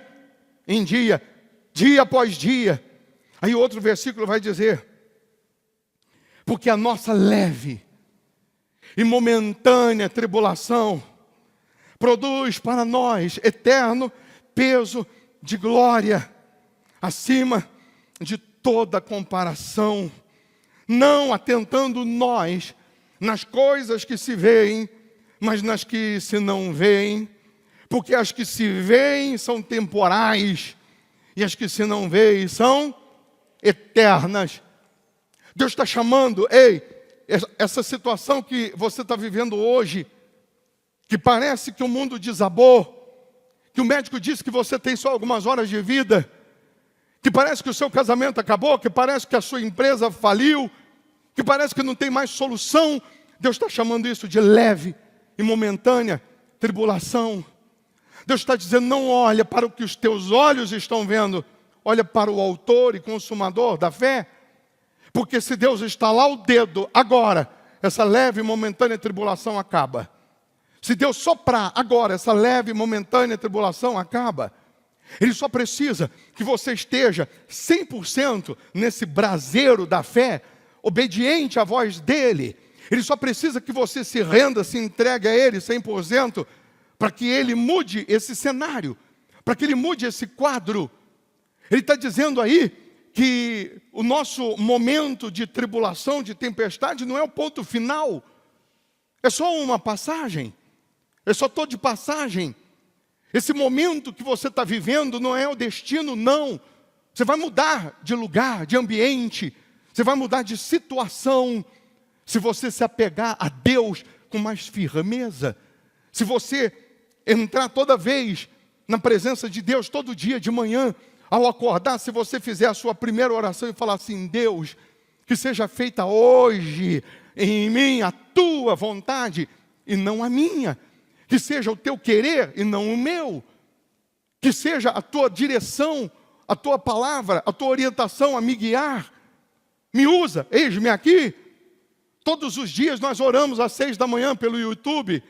em dia, dia após dia. Aí outro versículo vai dizer, porque a nossa leve e momentânea tribulação produz para nós eterno peso de glória, acima de toda comparação, não atentando nós nas coisas que se veem, mas nas que se não veem, porque as que se veem são temporais, e as que se não veem são eternas. Deus está chamando, ei, essa situação que você está vivendo hoje, que parece que o mundo desabou, que o médico disse que você tem só algumas horas de vida, que parece que o seu casamento acabou, que parece que a sua empresa faliu, que parece que não tem mais solução. Deus está chamando isso de leve e momentânea tribulação. Deus está dizendo, não olha para o que os teus olhos estão vendo, olha para o autor e consumador da fé. Porque se Deus estalar o dedo agora, essa leve e momentânea tribulação acaba. Se Deus soprar agora, essa leve e momentânea tribulação acaba. Ele só precisa que você esteja 100% nesse braseiro da fé, obediente à voz dele. Ele só precisa que você se renda, se entregue a ele 100%, para que ele mude esse cenário, para que ele mude esse quadro. Ele está dizendo aí que o nosso momento de tribulação, de tempestade, não é o ponto final. É só uma passagem. Eu só estou de passagem. Esse momento que você está vivendo não é o destino, não. Você vai mudar de lugar, de ambiente. Você vai mudar de situação. Se você se apegar a Deus com mais firmeza. Se você entrar toda vez na presença de Deus, todo dia de manhã, ao acordar, se você fizer a sua primeira oração e falar assim, Deus, que seja feita hoje em mim a tua vontade e não a minha. Que seja o teu querer e não o meu. Que seja a tua direção, a tua palavra, a tua orientação a me guiar. Me usa, eis-me aqui. Todos os dias nós oramos às 6 da manhã pelo YouTube.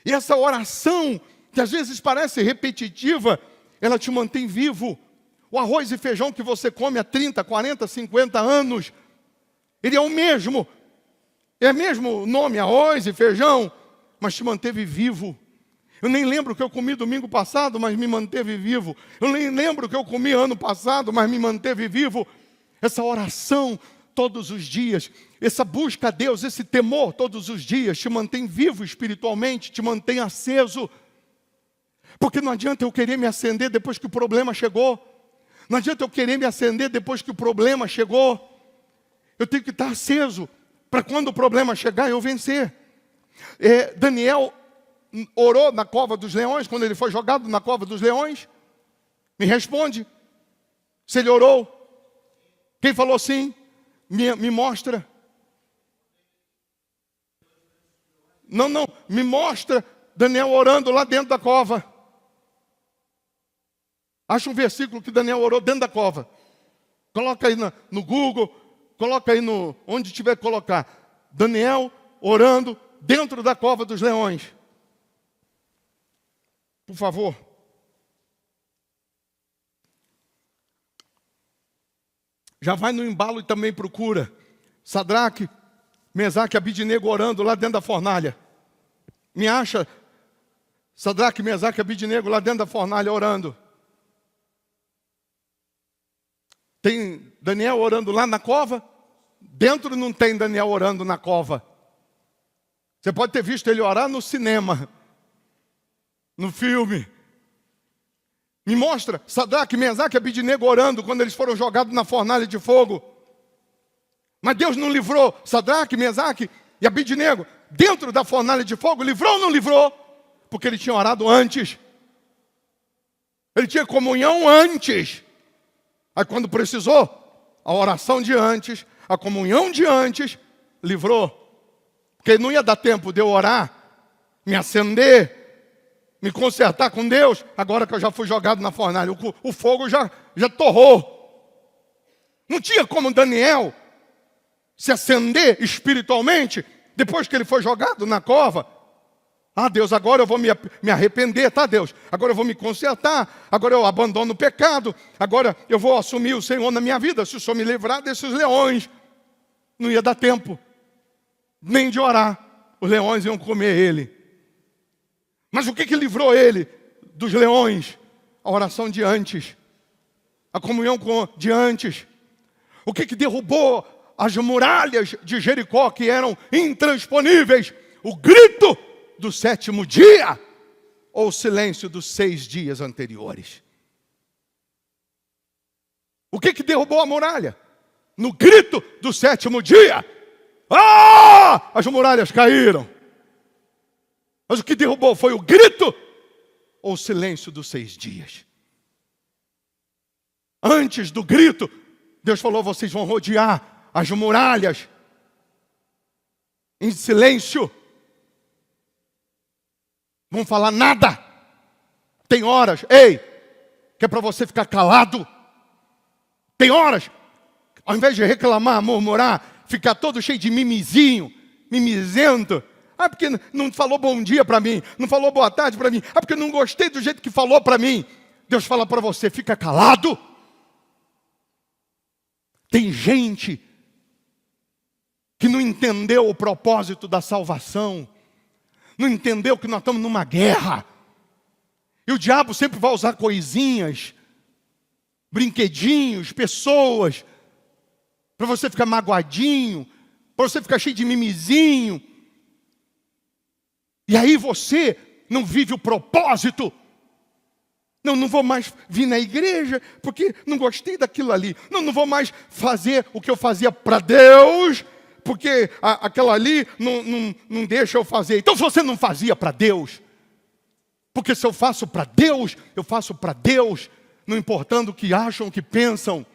E essa oração, que às vezes parece repetitiva, ela te mantém vivo. O arroz e feijão que você come há 30, 40, 50 anos, ele é o mesmo. É o mesmo nome, arroz e feijão, mas te manteve vivo. Eu nem lembro o que eu comi domingo passado, mas me manteve vivo. Eu nem lembro o que eu comi ano passado, mas me manteve vivo. Essa oração todos os dias, essa busca a Deus, esse temor todos os dias, te mantém vivo espiritualmente, te mantém aceso. Porque não adianta eu querer me acender depois que o problema chegou. Não adianta eu querer me acender depois que o problema chegou. Eu tenho que estar aceso para quando o problema chegar eu vencer. Daniel orou na cova dos leões, quando ele foi jogado na cova dos leões? Me responde. Se ele orou. Quem falou sim? Me mostra. Não, me mostra Daniel orando lá dentro da cova. Acha um versículo que Daniel orou dentro da cova. Coloca aí no Google, coloca aí onde tiver que colocar. Daniel orando dentro da cova dos leões. Por favor. Já vai no embalo e também procura. Sadraque, Mesaque e Abidnego orando lá dentro da fornalha. Me acha Sadraque, Mesaque e Abidnego lá dentro da fornalha orando. Tem Daniel orando lá na cova? Dentro não tem Daniel orando na cova. Você pode ter visto ele orar no cinema, no filme. Me mostra Sadraque, Mesaque e Abidnego orando quando eles foram jogados na fornalha de fogo. Mas Deus não livrou Sadraque, Mesaque e Abidnego dentro da fornalha de fogo? Livrou ou não livrou? Porque ele tinha orado antes. Ele tinha comunhão antes. Aí quando precisou, a oração de antes, a comunhão de antes, livrou. Porque não ia dar tempo de eu orar, me acender, me consertar com Deus, agora que eu já fui jogado na fornalha. O fogo já torrou. Não tinha como Daniel se acender espiritualmente, depois que ele foi jogado na cova. Ah, Deus, agora eu vou me arrepender, tá, Deus? Agora eu vou me consertar, agora eu abandono o pecado, agora eu vou assumir o Senhor na minha vida, se o Senhor me livrar desses leões. Não ia dar tempo, nem de orar. Os leões iam comer ele. Mas o que livrou ele dos leões? A oração de antes, a comunhão de antes. O que derrubou as muralhas de Jericó, que eram intransponíveis? O grito do 7º dia, ou o silêncio dos 6 dias anteriores. O que derrubou a muralha? No grito do 7º dia. As muralhas caíram. Mas o que derrubou foi o grito ou o silêncio dos 6 dias? Antes do grito, Deus falou: vocês vão rodear as muralhas em silêncio. Não falar nada. Tem horas, que é para você ficar calado. Tem horas, ao invés de reclamar, murmurar, ficar todo cheio de mimizento. Porque não falou bom dia para mim, não falou boa tarde para mim. Porque não gostei do jeito que falou para mim. Deus fala para você: fica calado. Tem gente que não entendeu o propósito da salvação. Não entendeu que nós estamos numa guerra. E o diabo sempre vai usar coisinhas, brinquedinhos, pessoas, para você ficar magoadinho, para você ficar cheio de mimizinho. E aí você não vive o propósito. Não vou mais vir na igreja porque não gostei daquilo ali. Não vou mais fazer o que eu fazia para Deus, porque aquela ali não deixa eu fazer. Então se você não fazia para Deus, porque se eu faço para Deus, eu faço para Deus, não importando o que acham, o que pensam.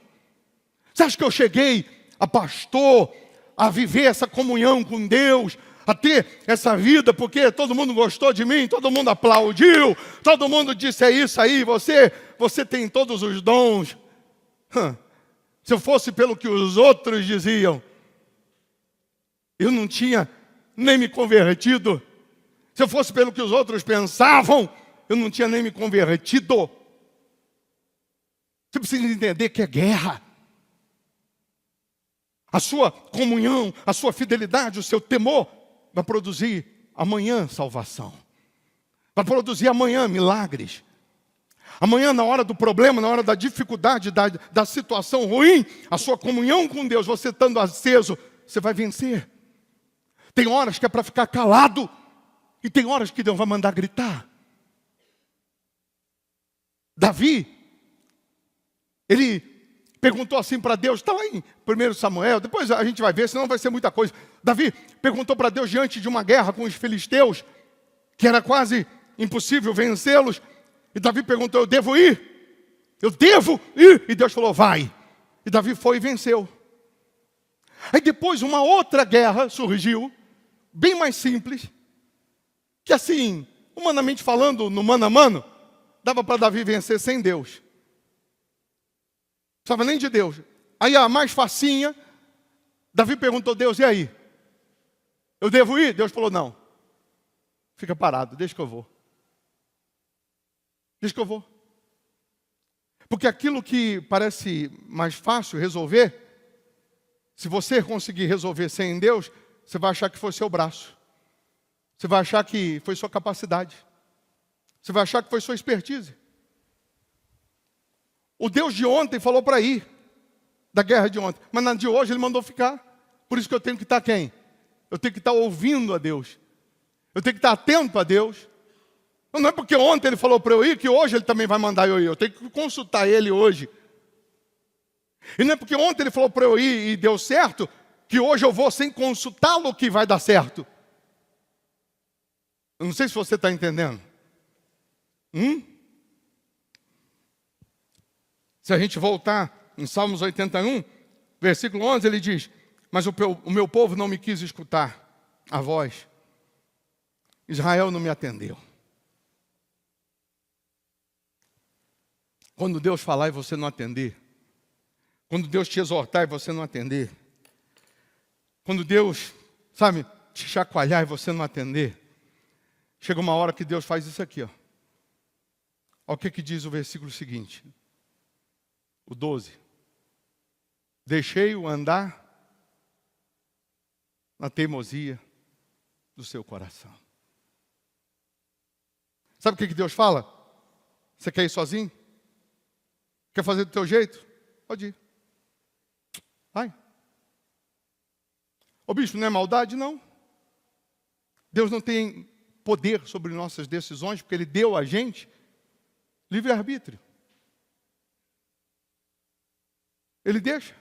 Você acha que eu cheguei a pastor, a viver essa comunhão com Deus, a ter essa vida porque todo mundo gostou de mim, todo mundo aplaudiu, todo mundo disse: é isso aí, você tem todos os dons. Se eu fosse pelo que os outros diziam, eu não tinha nem me convertido. Se eu fosse pelo que os outros pensavam, eu não tinha nem me convertido. Você precisa entender que é guerra. A sua comunhão, a sua fidelidade, o seu temor vai produzir amanhã salvação. Vai produzir amanhã milagres. Amanhã, na hora do problema, na hora da dificuldade, da situação ruim, a sua comunhão com Deus, você estando aceso, você vai vencer. Tem horas que é para ficar calado. E tem horas que Deus vai mandar gritar. Davi, ele perguntou assim para Deus, está lá em 1 Samuel, depois a gente vai ver, senão vai ser muita coisa. Davi perguntou para Deus diante de uma guerra com os filisteus, que era quase impossível vencê-los. E Davi perguntou, eu devo ir? Eu devo ir? E Deus falou, vai. E Davi foi e venceu. Aí depois uma outra guerra surgiu, bem mais simples, que assim, humanamente falando, no mano a mano, dava para Davi vencer sem Deus. Não precisava nem de Deus. Aí a mais facinha, Davi perguntou a Deus, e aí? Eu devo ir? Deus falou, não. Fica parado, deixa que eu vou. Deixa que eu vou. Porque aquilo que parece mais fácil resolver, se você conseguir resolver sem Deus, você vai achar que foi seu braço. Você vai achar que foi sua capacidade. Você vai achar que foi sua expertise. O Deus de ontem falou para ir, da guerra de ontem. Mas na de hoje ele mandou ficar. Por isso que eu tenho que estar quem? Eu tenho que estar ouvindo a Deus. Eu tenho que estar atento a Deus. Não é porque ontem ele falou para eu ir, que hoje ele também vai mandar eu ir. Eu tenho que consultar ele hoje. E não é porque ontem ele falou para eu ir e deu certo, que hoje eu vou sem consultá-lo que vai dar certo. Eu não sei se você está entendendo. Se a gente voltar em Salmos 81, versículo 11, ele diz, mas o meu povo não me quis escutar a voz. Israel não me atendeu. Quando Deus falar e você não atender, quando Deus te exortar e você não atender, quando Deus, sabe, te chacoalhar e você não atender, chega uma hora que Deus faz isso aqui, ó. Olha o que diz o versículo seguinte, o 12. Deixei-o andar na teimosia do seu coração. Sabe o que Deus fala? Você quer ir sozinho? Quer fazer do teu jeito? Pode ir. Vai. Ô bispo, não é maldade? Não. Deus não tem poder sobre nossas decisões, porque Ele deu a gente livre-arbítrio. Ele deixa.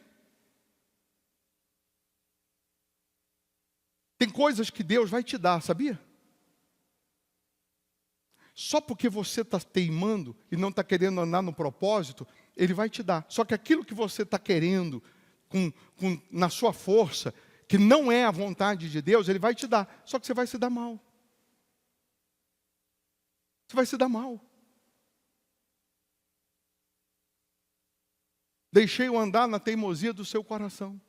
Tem coisas que Deus vai te dar, sabia? Só porque você está teimando e não está querendo andar no propósito, Ele vai te dar. Só que aquilo que você está querendo, na sua força, que não é a vontade de Deus, Ele vai te dar. Só que você vai se dar mal. Você vai se dar mal. Deixei-o andar na teimosia do seu coração.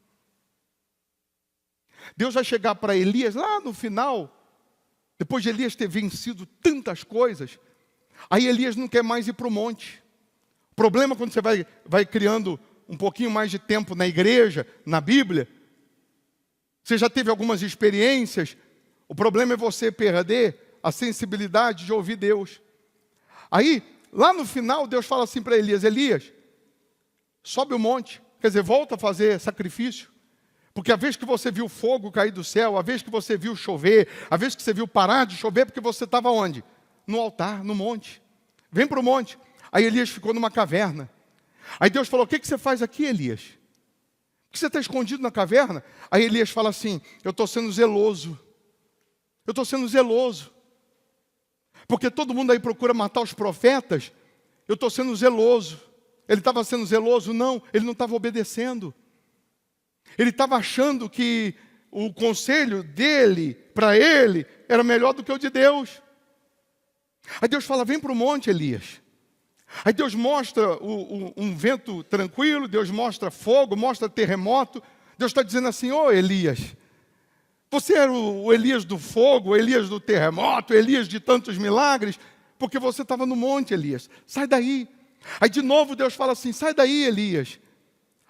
Deus vai chegar para Elias lá no final, depois de Elias ter vencido tantas coisas, aí Elias não quer mais ir para o monte. O problema quando você vai criando um pouquinho mais de tempo na igreja, na Bíblia, você já teve algumas experiências, o problema é você perder a sensibilidade de ouvir Deus. Aí, lá no final, Deus fala assim para Elias, Elias, sobe o monte, quer dizer, volta a fazer sacrifício. Porque a vez que você viu fogo cair do céu, a vez que você viu chover, a vez que você viu parar de chover, porque você estava onde? No altar, no monte. Vem para o monte. Aí Elias ficou numa caverna. Aí Deus falou, o que você faz aqui, Elias? Por que você está escondido na caverna? Aí Elias fala assim, eu estou sendo zeloso. Eu estou sendo zeloso. Porque todo mundo aí procura matar os profetas. Eu estou sendo zeloso. Ele estava sendo zeloso? Não, ele não estava obedecendo. Ele estava achando que o conselho dele, para ele, era melhor do que o de Deus. Aí Deus fala, vem para o monte, Elias. Aí Deus mostra um vento tranquilo, Deus mostra fogo, mostra terremoto. Deus está dizendo assim, ô Elias, você era o Elias do fogo, o Elias do terremoto, o Elias de tantos milagres, porque você estava no monte, Elias. Sai daí. Aí de novo Deus fala assim, sai daí, Elias.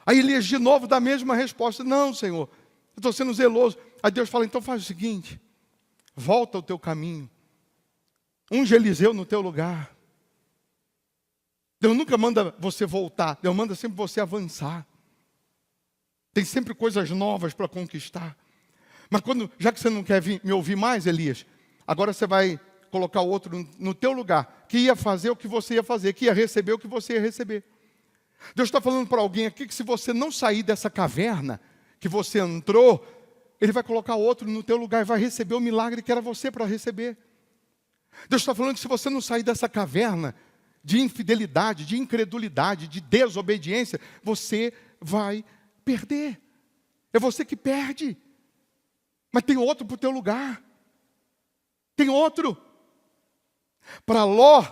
Aí Elias de novo dá a mesma resposta. Não, Senhor, eu estou sendo zeloso. Aí Deus fala, então faz o seguinte. Volta ao teu caminho. Unge Eliseu no teu lugar. Deus nunca manda você voltar. Deus manda sempre você avançar. Tem sempre coisas novas para conquistar. Mas já que você não quer me ouvir mais, Elias, agora você vai colocar o outro no teu lugar. Que ia fazer o que você ia fazer. Que ia receber o que você ia receber. Deus está falando para alguém aqui que se você não sair dessa caverna que você entrou, Ele vai colocar outro no teu lugar e vai receber o milagre que era você para receber. Deus está falando que se você não sair dessa caverna de infidelidade, de incredulidade, de desobediência, você vai perder. É você que perde. Mas tem outro para o teu lugar. Tem outro. Para Ló,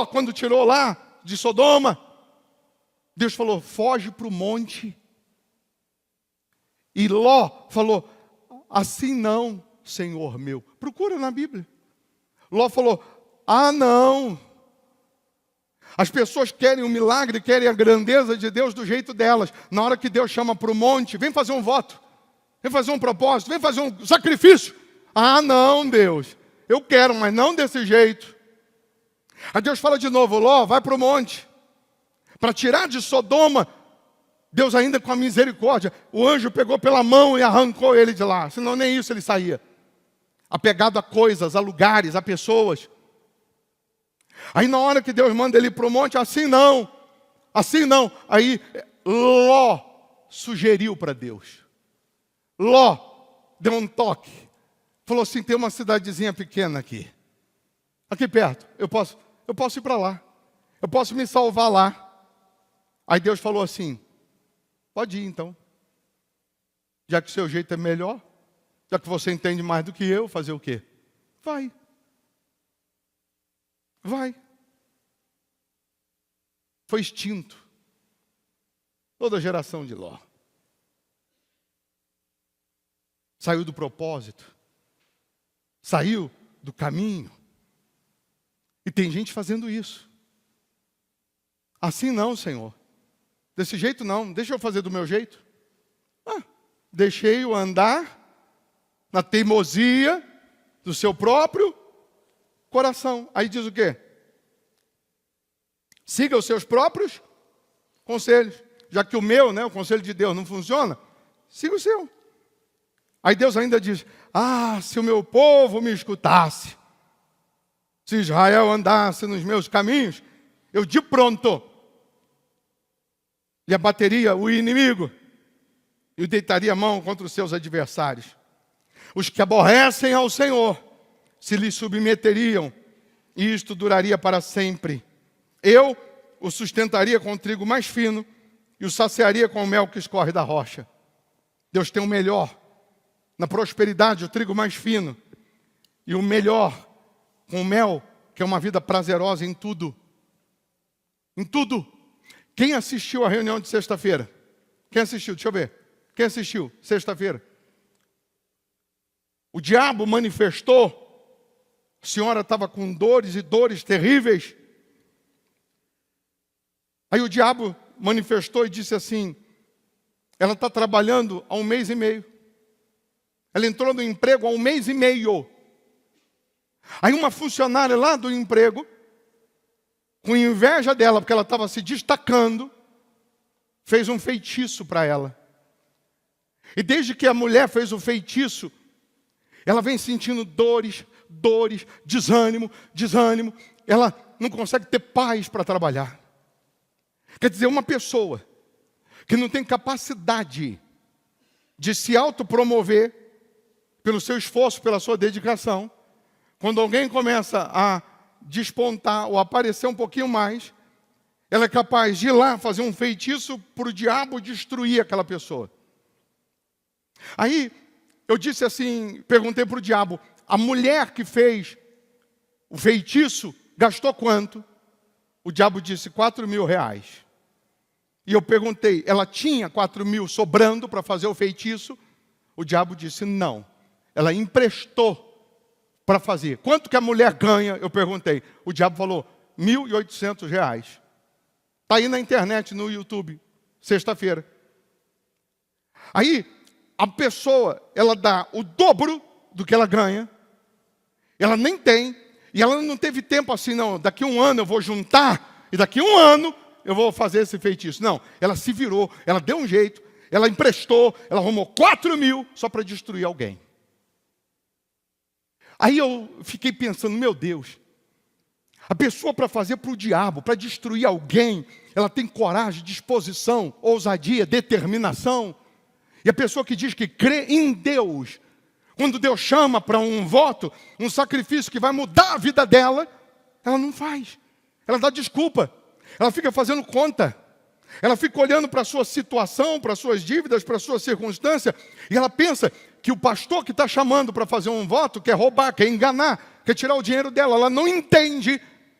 quando tirou lá de Sodoma, Deus falou, foge para o monte. E Ló falou, assim não, Senhor meu. Procura na Bíblia. Ló falou, não. As pessoas querem o milagre, querem a grandeza de Deus do jeito delas. Na hora que Deus chama para o monte, vem fazer um voto, vem fazer um propósito, vem fazer um sacrifício. Não, Deus, eu quero, mas não desse jeito. Aí Deus fala de novo, Ló, vai para o monte. Para tirar de Sodoma, Deus ainda com a misericórdia, o anjo pegou pela mão e arrancou ele de lá. Senão nem isso ele saía. Apegado a coisas, a lugares, a pessoas. Aí na hora que Deus manda ele para o monte, assim não. Aí Ló sugeriu para Deus. Ló deu um toque. Falou assim, tem uma cidadezinha pequena aqui. Aqui perto, eu posso ir para lá. Eu posso me salvar lá. Aí Deus falou assim, pode ir então. Já que o seu jeito é melhor, já que você entende mais do que eu, fazer o quê? Vai. Foi extinto toda a geração de Ló. Saiu do propósito. Saiu do caminho. E tem gente fazendo isso. Assim não, Senhor. Desse jeito não. Deixa eu fazer do meu jeito. Deixei-o andar na teimosia do seu próprio coração. Aí diz o quê? Siga os seus próprios conselhos. Já que o meu, o conselho de Deus não funciona, siga o seu. Aí Deus ainda diz, se o meu povo me escutasse, se Israel andasse nos meus caminhos, eu de pronto lhe abateria o inimigo e deitaria a mão contra os seus adversários. Os que aborrecem ao Senhor se lhe submeteriam, e isto duraria para sempre. Eu o sustentaria com o trigo mais fino e o saciaria com o mel que escorre da rocha. Deus tem o melhor. Na prosperidade, o trigo mais fino. E o melhor, com o mel, que é uma vida prazerosa em tudo. Em tudo. Quem assistiu à reunião de sexta-feira? Quem assistiu? Deixa eu ver. Quem assistiu? Sexta-feira. O diabo manifestou. A senhora estava com dores e dores terríveis. Aí o diabo manifestou e disse assim, ela está trabalhando há 1 mês e meio. Ela entrou no emprego há 1 mês e meio. Aí uma funcionária lá do emprego, com inveja dela, porque ela estava se destacando, fez um feitiço para ela. E desde que a mulher fez o feitiço, ela vem sentindo dores, desânimo. Ela não consegue ter paz para trabalhar. Quer dizer, uma pessoa que não tem capacidade de se autopromover pelo seu esforço, pela sua dedicação, quando alguém começa a despontar ou aparecer um pouquinho mais, ela é capaz de ir lá fazer um feitiço para o diabo destruir aquela pessoa. Aí eu disse assim, perguntei para o diabo, a mulher que fez o feitiço gastou quanto? O diabo disse 4.000 reais. E eu perguntei, ela tinha 4.000 sobrando para fazer o feitiço? O diabo disse não. Ela emprestou para fazer. Quanto que a mulher ganha? Eu perguntei. O diabo falou 1.800 reais. Está aí na internet, no YouTube, sexta-feira. Aí, a pessoa, ela dá o dobro do que ela ganha. Ela nem tem. E ela não teve tempo assim, não. Daqui 1 ano eu vou juntar. E daqui 1 ano eu vou fazer esse feitiço. Não, ela se virou. Ela deu um jeito. Ela emprestou. Ela arrumou 4.000 só para destruir alguém. Aí eu fiquei pensando, meu Deus. A pessoa para fazer para o diabo, para destruir alguém, ela tem coragem, disposição, ousadia, determinação. E a pessoa que diz que crê em Deus, Quando Deus chama para um voto, um sacrifício que vai mudar a vida dela, ela não faz. Ela dá desculpa. Ela fica fazendo conta. Ela fica olhando para a sua situação, para as suas dívidas, para a sua circunstância, e ela pensa que o pastor que está chamando para fazer um voto quer roubar, quer enganar, quer tirar o dinheiro dela. Ela não entende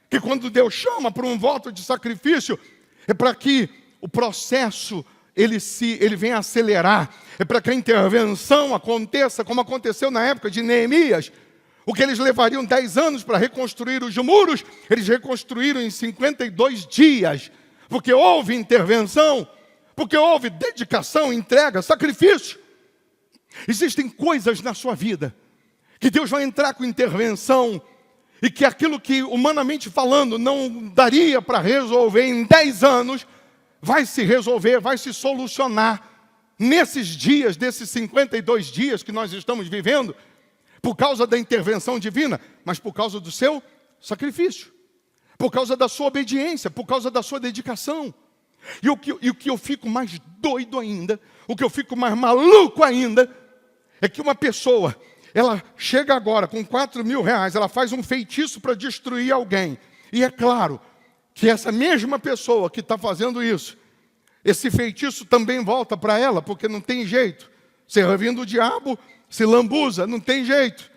que quando Deus chama para um voto de sacrifício, é para que o processo ele venha acelerar, é para que a intervenção aconteça, como aconteceu na época de Neemias. O que eles levariam 10 anos para reconstruir os muros, eles reconstruíram em 52 dias, porque houve intervenção, porque houve dedicação, entrega, sacrifício. Existem coisas na sua vida que Deus vai entrar com intervenção e que aquilo que, humanamente falando, não daria para resolver em 10 anos, vai se resolver, vai se solucionar nesses dias, desses 52 dias que nós estamos vivendo, por causa da intervenção divina, mas por causa do seu sacrifício, por causa da sua obediência, por causa da sua dedicação. E o que eu fico mais doido ainda, o que eu fico mais maluco ainda, é que uma pessoa, ela chega agora com 4 mil reais, ela faz um feitiço para destruir alguém. E é claro que essa mesma pessoa que está fazendo isso, esse feitiço também volta para ela, porque não tem jeito. Servindo o diabo, se lambuza, não tem jeito.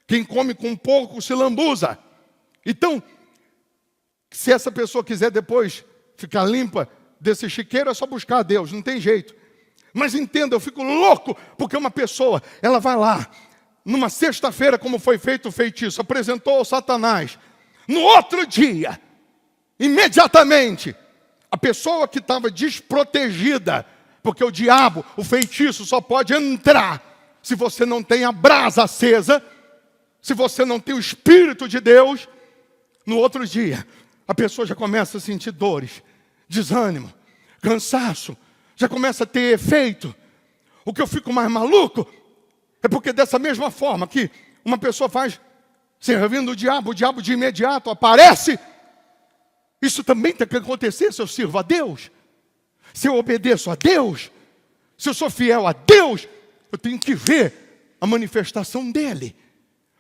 Quem come com pouco se lambuza. Então, se essa pessoa quiser depois ficar limpa desse chiqueiro, é só buscar a Deus, não tem jeito. Mas entenda, eu fico louco, porque uma pessoa, ela vai lá, numa sexta-feira, como foi feito o feitiço, apresentou ao Satanás. No outro dia, imediatamente, a pessoa que estava desprotegida, porque o diabo, o feitiço, só pode entrar se você não tem a brasa acesa, se você não tem o Espírito de Deus. No outro dia, a pessoa já começa a sentir dores, desânimo, cansaço, já começa a ter efeito. O que eu fico mais maluco é porque dessa mesma forma que uma pessoa faz servindo o diabo de imediato aparece. Isso também tem que acontecer se eu sirvo a Deus, se eu obedeço a Deus, se eu sou fiel a Deus, eu tenho que ver a manifestação dele.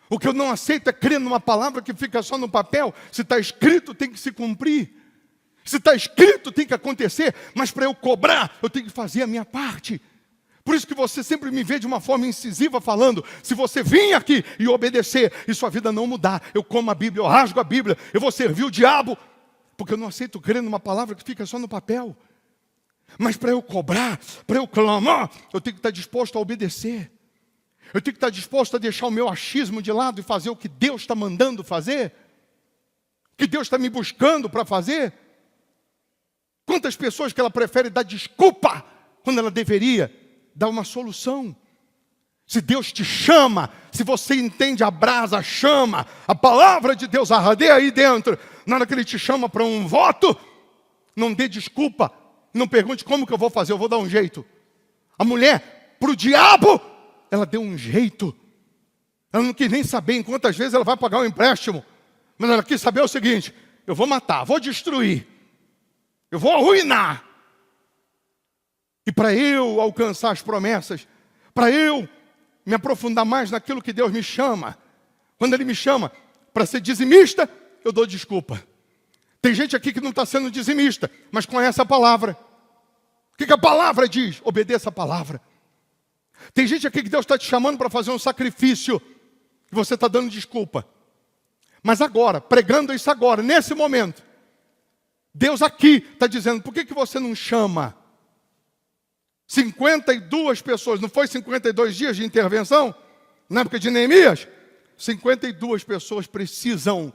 O que eu não aceito é crer numa palavra que fica só no papel. Se está escrito, tem que se cumprir. Se está escrito, tem que acontecer. Mas para eu cobrar, eu tenho que fazer a minha parte. Por isso que você sempre me vê de uma forma incisiva falando, se você vir aqui e obedecer, e sua vida não mudar, eu como a Bíblia, eu rasgo a Bíblia, eu vou servir o diabo. Porque eu não aceito crer numa palavra que fica só no papel. Mas para eu cobrar, para eu clamar, eu tenho que estar disposto a obedecer. Eu tenho que estar disposto a deixar o meu achismo de lado e fazer o que Deus está mandando fazer. O que Deus está me buscando para fazer. Quantas pessoas que ela prefere dar desculpa quando ela deveria dar uma solução. Se Deus te chama, se você entende a brasa, chama, a palavra de Deus arradeia aí dentro. Na hora que Ele te chama para um voto, não dê desculpa, não pergunte como que eu vou fazer, eu vou dar um jeito. A mulher, para o diabo, ela deu um jeito. Ela não quis nem saber em quantas vezes ela vai pagar o empréstimo. Mas ela quis saber o seguinte, eu vou matar, vou destruir, eu vou arruinar. E para eu alcançar as promessas, para eu me aprofundar mais naquilo que Deus me chama, quando Ele me chama para ser dizimista, eu dou desculpa. Tem gente aqui que não está sendo dizimista, mas conhece a palavra. O que a palavra diz? Obedeça a palavra. Tem gente aqui que Deus está te chamando para fazer um sacrifício, e você está dando desculpa. Mas agora, pregando isso agora, nesse momento, Deus aqui está dizendo, por que você não chama 52 pessoas, não foi 52 dias de intervenção? Na época de Neemias, 52 pessoas precisam,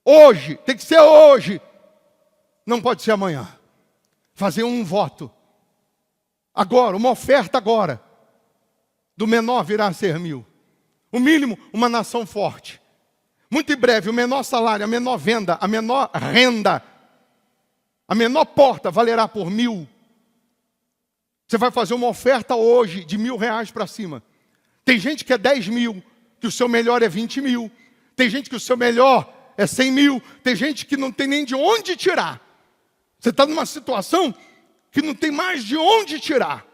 hoje, tem que ser hoje, não pode ser amanhã, fazer um voto, agora, uma oferta agora, do menor virá a ser 1.000, o mínimo, uma nação forte, muito em breve, o menor salário, a menor venda, a menor renda, a menor porta valerá por 1.000. Você vai fazer uma oferta hoje de R$1.000 para cima. Tem gente que é 10.000, que o seu melhor é 20.000. Tem gente que o seu melhor é 100.000. Tem gente que não tem nem de onde tirar. Você está numa situação que não tem mais de onde tirar.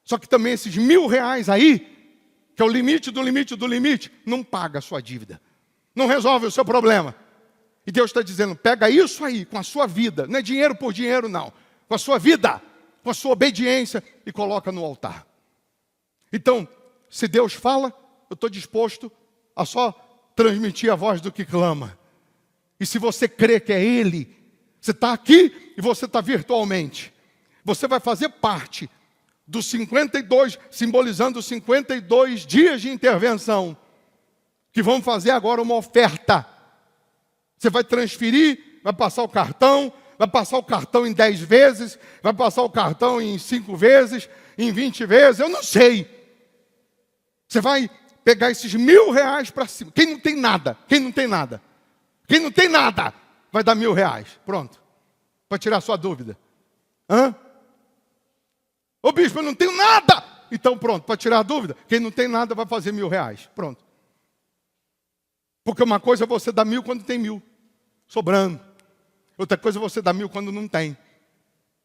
Só que também esses R$1.000 aí, que é o limite do limite do limite, não paga a sua dívida. Não resolve o seu problema. E Deus está dizendo, pega isso aí, com a sua vida. Não é dinheiro por dinheiro, não. Com a sua vida, com a sua obediência, e coloca no altar. Então, se Deus fala, eu estou disposto a só transmitir a voz do que clama. E se você crê que é Ele, você está aqui e você está virtualmente. Você vai fazer parte dos 52, simbolizando os 52 dias de intervenção, que vão fazer agora uma oferta. Você vai transferir, vai passar o cartão em 10 vezes, vai passar o cartão em 5 vezes, em 20 vezes, eu não sei. Você vai pegar esses R$1.000 para cima. Quem não tem nada, vai dar R$1.000. Pronto. Para tirar sua dúvida. Ô bispo, eu não tenho nada. Então pronto, para tirar a dúvida, quem não tem nada vai fazer R$1.000. Pronto. Porque uma coisa é você dar 1.000 quando tem 1.000, sobrando. Outra coisa é você dar 1.000 quando não tem.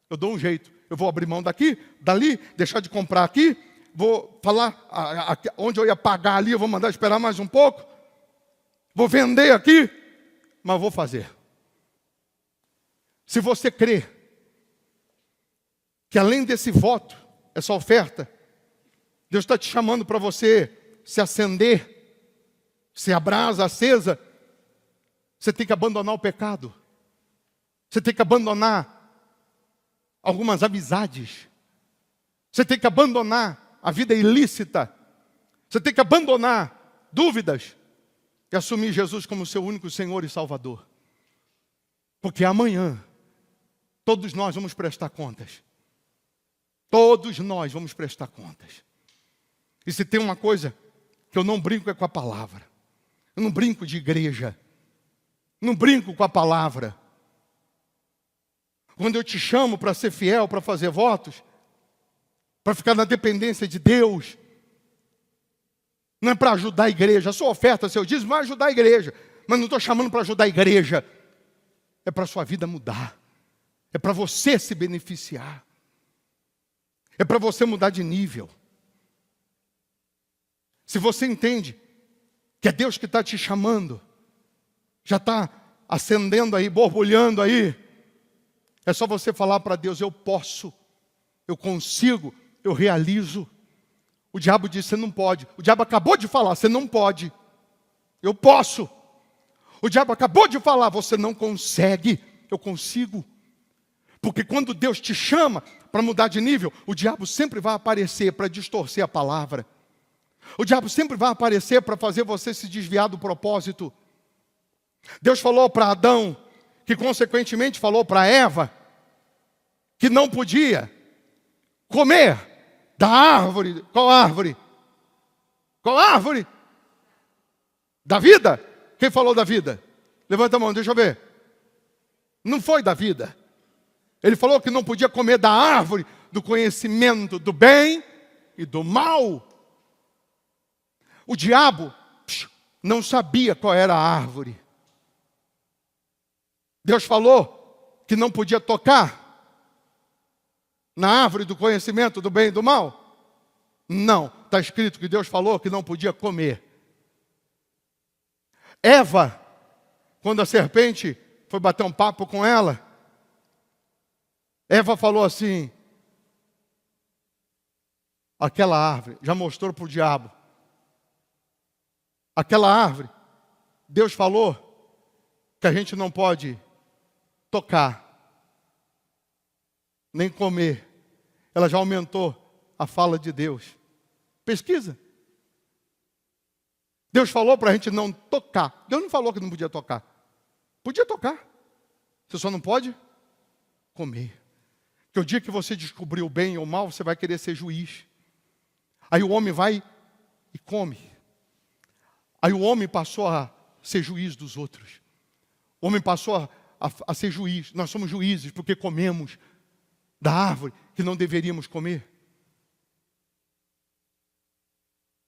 Eu dou um jeito. Eu vou abrir mão daqui, dali, deixar de comprar aqui, vou falar onde eu ia pagar ali, eu vou mandar esperar mais um pouco. Vou vender aqui, mas vou fazer. Se você crê que além desse voto, essa oferta, Deus está te chamando para você se acender, se a brasa acesa, você tem que abandonar o pecado. Você tem que abandonar algumas amizades. Você tem que abandonar a vida ilícita. Você tem que abandonar dúvidas e assumir Jesus como seu único Senhor e Salvador. Porque amanhã, todos nós vamos prestar contas. Todos nós vamos prestar contas. E se tem uma coisa que eu não brinco é com a palavra. Eu não brinco de igreja. Não brinco com a palavra. Quando eu te chamo para ser fiel, para fazer votos, para ficar na dependência de Deus, não é para ajudar a igreja. A sua oferta, seu dízimo, vai ajudar a igreja. Mas não estou chamando para ajudar a igreja. É para a sua vida mudar. É para você se beneficiar. É para você mudar de nível. Se você entende que é Deus que está te chamando, já está acendendo aí, borbulhando aí, é só você falar para Deus, eu posso, eu consigo, eu realizo. O diabo disse, você não pode. O diabo acabou de falar, você não pode. Eu posso. O diabo acabou de falar, você não consegue. Eu consigo. Porque quando Deus te chama para mudar de nível, o diabo sempre vai aparecer para distorcer a palavra. O diabo sempre vai aparecer para fazer você se desviar do propósito. Deus falou para Adão, que consequentemente falou para Eva, que não podia comer da árvore. Qual árvore? Qual árvore? Da vida? Quem falou da vida? Levanta a mão, deixa eu ver. Não foi da vida. Ele falou que não podia comer da árvore do conhecimento do bem e do mal. O diabo não sabia qual era a árvore. Deus falou que não podia tocar na árvore do conhecimento do bem e do mal? Não, está escrito que Deus falou que não podia comer. Eva, quando a serpente foi bater um papo com ela, Eva falou assim, aquela árvore, já mostrou para o diabo, aquela árvore, Deus falou que a gente não pode tocar, nem comer. Ela já aumentou a fala de Deus. Pesquisa. Deus falou para a gente não tocar. Deus não falou que não podia tocar. Podia tocar. Você só não pode comer. Porque o dia que você descobrir o bem ou o mal, você vai querer ser juiz. Aí o homem vai e come. Aí o homem passou a ser juiz dos outros. O homem passou a ser juiz. Nós somos juízes porque comemos da árvore que não deveríamos comer.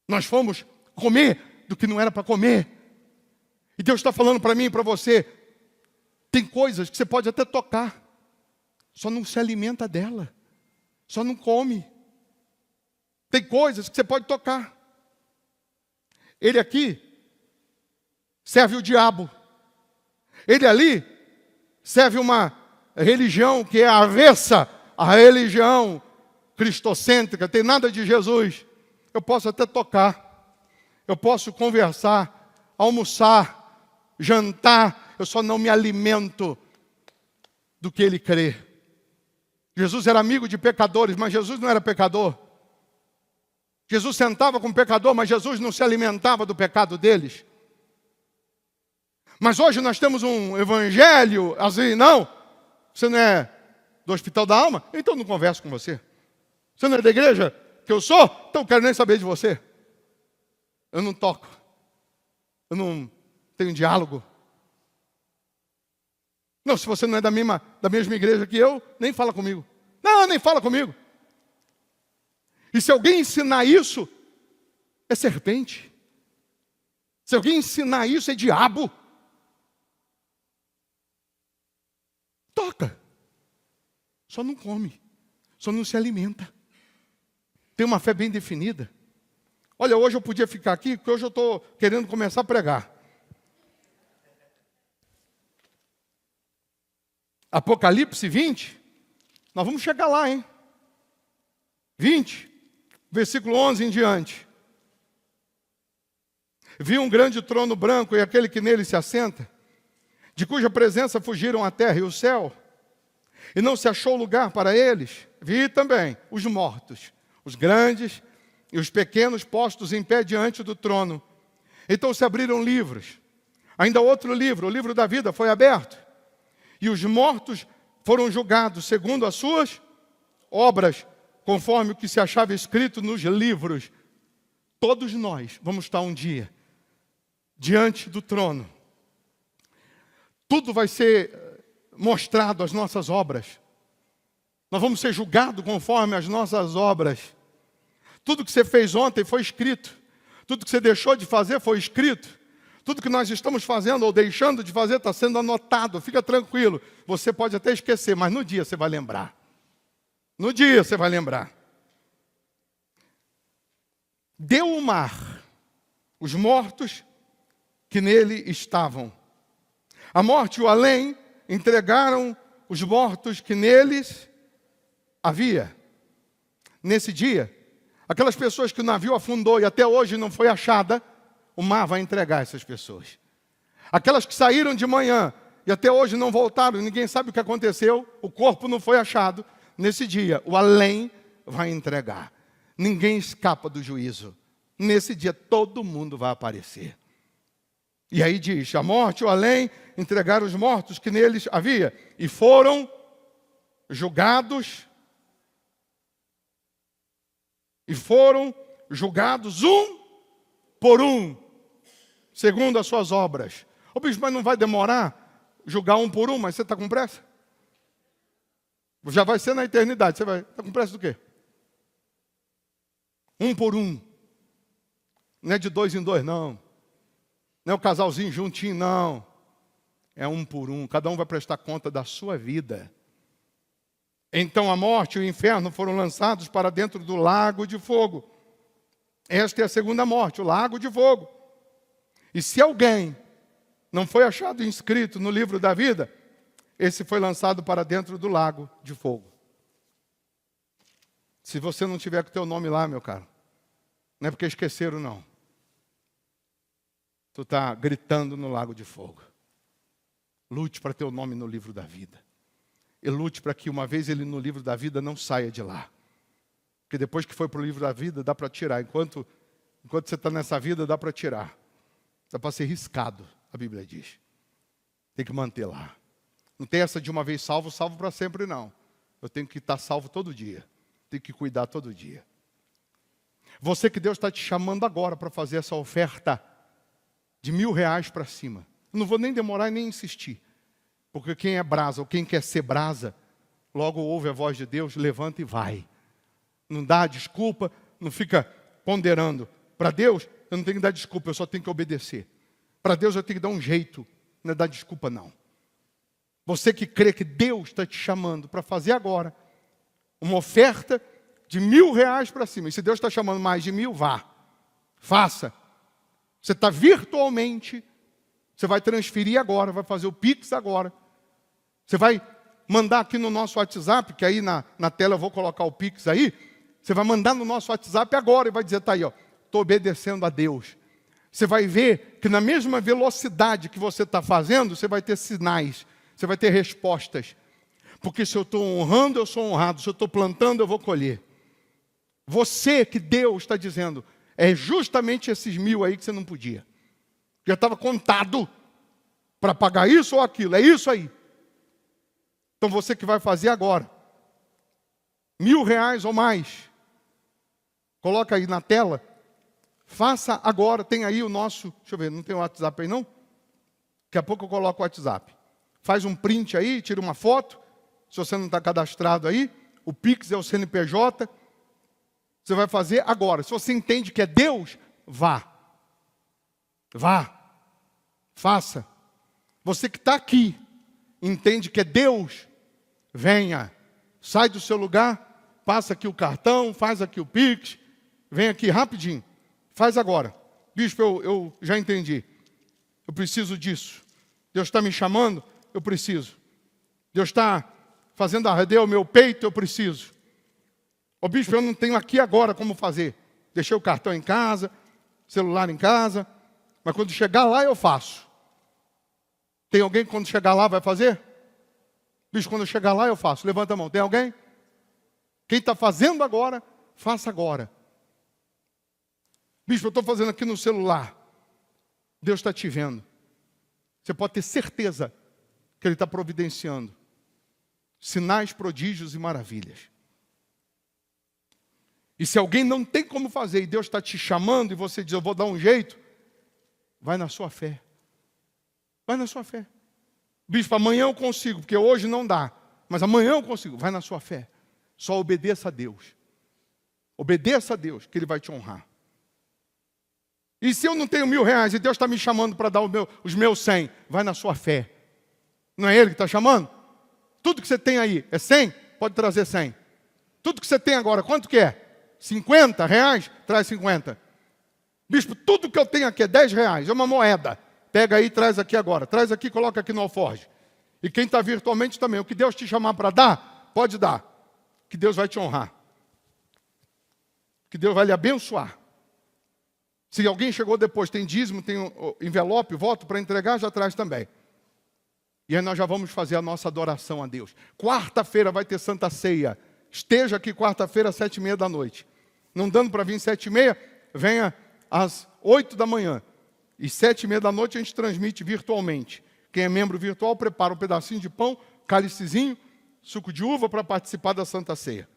Nós fomos comer do que não era para comer. E Deus está falando para mim e para você, tem coisas que você pode até tocar, só não se alimenta dela, só não come. Tem coisas que você pode tocar, Ele aqui serve o diabo. Ele ali serve uma religião que é avessa à religião cristocêntrica, tem nada de Jesus. Eu posso até tocar, eu posso conversar, almoçar, jantar, eu só não me alimento do que ele crê. Jesus era amigo de pecadores, mas Jesus não era pecador. Jesus sentava com o pecador, mas Jesus não se alimentava do pecado deles. Mas hoje nós temos um evangelho assim, não, você não é do Hospital da Alma? Então não converso com você. Você não é da igreja que eu sou? Então não quero nem saber de você. Eu não toco. Eu não tenho diálogo. Não, se você não é da mesma igreja que eu, nem fala comigo. Não, nem fala comigo. E se alguém ensinar isso, é serpente. Se alguém ensinar isso, é diabo. Toca. Só não come. Só não se alimenta. Tem uma fé bem definida. Olha, hoje eu podia ficar aqui, porque hoje eu estou querendo começar a pregar. Apocalipse 20, nós vamos chegar lá, hein? 20, versículo 11 em diante. Vi um grande trono branco e aquele que nele se assenta, de cuja presença fugiram a terra e o céu, e não se achou lugar para eles. Vi também os mortos, os grandes e os pequenos postos em pé diante do trono. Então se abriram livros. Ainda outro livro, o livro da vida, foi aberto. E os mortos foram julgados segundo as suas obras, conforme o que se achava escrito nos livros. Todos nós vamos estar um dia diante do trono. Tudo vai ser mostrado, as nossas obras. Nós vamos ser julgados conforme as nossas obras. Tudo que você fez ontem foi escrito. Tudo que você deixou de fazer foi escrito. Tudo que nós estamos fazendo ou deixando de fazer está sendo anotado. Fica tranquilo. Você pode até esquecer, mas no dia você vai lembrar. No dia você vai lembrar. Deu o mar, os mortos que nele estavam. A morte e o além entregaram os mortos que neles havia. Nesse dia, aquelas pessoas que o navio afundou e até hoje não foi achada, o mar vai entregar essas pessoas. Aquelas que saíram de manhã e até hoje não voltaram, ninguém sabe o que aconteceu, o corpo não foi achado. Nesse dia, o além vai entregar. Ninguém escapa do juízo. Nesse dia, todo mundo vai aparecer. E aí diz, a morte e o além entregaram os mortos que neles havia, e foram julgados, um por um, segundo as suas obras. Ô bicho, mas não vai demorar julgar um por um, mas você está com pressa? Já vai ser na eternidade, você vai estar com pressa do quê? Um por um. Não é de dois em dois, não. Não é o casalzinho juntinho, não. É um por um, cada um vai prestar conta da sua vida. Então a morte e o inferno foram lançados para dentro do lago de fogo. Esta é a segunda morte, o lago de fogo. E se alguém não foi achado inscrito no livro da vida, esse foi lançado para dentro do lago de fogo. Se você não tiver com o teu nome lá, meu caro, não é porque esqueceram, não. Tu está gritando no lago de fogo. Lute para ter o nome no livro da vida. E lute para que uma vez ele no livro da vida não saia de lá. Porque depois que foi para o livro da vida, dá para tirar. Enquanto você está nessa vida, dá para tirar. Dá para ser riscado, a Bíblia diz. Tem que manter lá. Não tem essa de uma vez salvo para sempre, não. Eu tenho que estar salvo todo dia. Tenho que cuidar todo dia. Você que Deus está te chamando agora para fazer essa oferta de R$1.000 para cima. Eu não vou nem demorar e nem insistir. Porque quem é brasa ou quem quer ser brasa, logo ouve a voz de Deus, levanta e vai. Não dá desculpa, não fica ponderando. Para Deus, eu não tenho que dar desculpa, eu só tenho que obedecer. Para Deus eu tenho que dar um jeito, não é dar desculpa não. Você que crê que Deus está te chamando para fazer agora uma oferta de R$1.000 para cima. E se Deus está chamando mais de 1.000, vá. Faça. Você está virtualmente, você vai transferir agora, vai fazer o Pix agora. Você vai mandar aqui no nosso WhatsApp, que aí na tela eu vou colocar o Pix aí. Você vai mandar no nosso WhatsApp agora e vai dizer, tá aí, ó, estou obedecendo a Deus. Você vai ver que na mesma velocidade que você está fazendo, você vai ter sinais, você vai ter respostas. Porque se eu estou honrando, eu sou honrado. Se eu estou plantando, eu vou colher. Você que Deus está dizendo, é justamente esses 1.000 aí que você não podia. Já estava contado para pagar isso ou aquilo, é isso aí. Então você que vai fazer agora, R$1.000 ou mais, coloca aí na tela, faça agora, tem aí o nosso, deixa eu ver, não tem o WhatsApp aí não? Daqui a pouco eu coloco o WhatsApp. Faz um print aí, tira uma foto, se você não está cadastrado aí, o Pix é o CNPJ, você vai fazer agora. Se você entende que é Deus, vá. Vá. Faça. Você que está aqui, entende que é Deus, venha. Sai do seu lugar, passa aqui o cartão, faz aqui o Pix, vem aqui rapidinho. Faz agora. Bispo, eu já entendi. Eu preciso disso. Deus está me chamando, eu preciso. Deus está fazendo arder o meu peito, eu preciso. Ô bispo, eu não tenho aqui agora como fazer. Deixei o cartão em casa, celular em casa, mas quando chegar lá eu faço. Tem alguém que quando chegar lá vai fazer? Bispo, quando eu chegar lá eu faço. Levanta a mão. Tem alguém? Quem está fazendo agora, faça agora. Bispo, eu estou fazendo aqui no celular. Deus está te vendo. Você pode ter certeza que Ele está providenciando sinais, prodígios e maravilhas. E se alguém não tem como fazer e Deus está te chamando e você diz, eu vou dar um jeito, vai na sua fé. Vai na sua fé. Bispo, amanhã eu consigo, porque hoje não dá. Mas amanhã eu consigo. Vai na sua fé. Só obedeça a Deus. Obedeça a Deus, que Ele vai te honrar. E se eu não tenho R$1.000 e Deus está me chamando para dar os meus 100, vai na sua fé. Não é Ele que está chamando? Tudo que você tem aí é 100? Pode trazer 100. Tudo que você tem agora, quanto que é? R$50? Traz 50. Bispo, tudo que eu tenho aqui é R$10, é uma moeda. Pega aí e traz aqui agora. Traz aqui e coloca aqui no alforje. E quem está virtualmente também. O que Deus te chamar para dar, pode dar. Que Deus vai te honrar. Que Deus vai lhe abençoar. Se alguém chegou depois, tem dízimo, tem envelope, voto para entregar, já traz também. E aí nós já vamos fazer a nossa adoração a Deus. Quarta-feira vai ter Santa Ceia. Esteja aqui quarta-feira às 7h30 da noite. Não dando para vir 7h30, venha às 8 da manhã. E 7h30 da noite a gente transmite virtualmente. Quem é membro virtual, prepara um pedacinho de pão, cálicezinho, suco de uva para participar da Santa Ceia.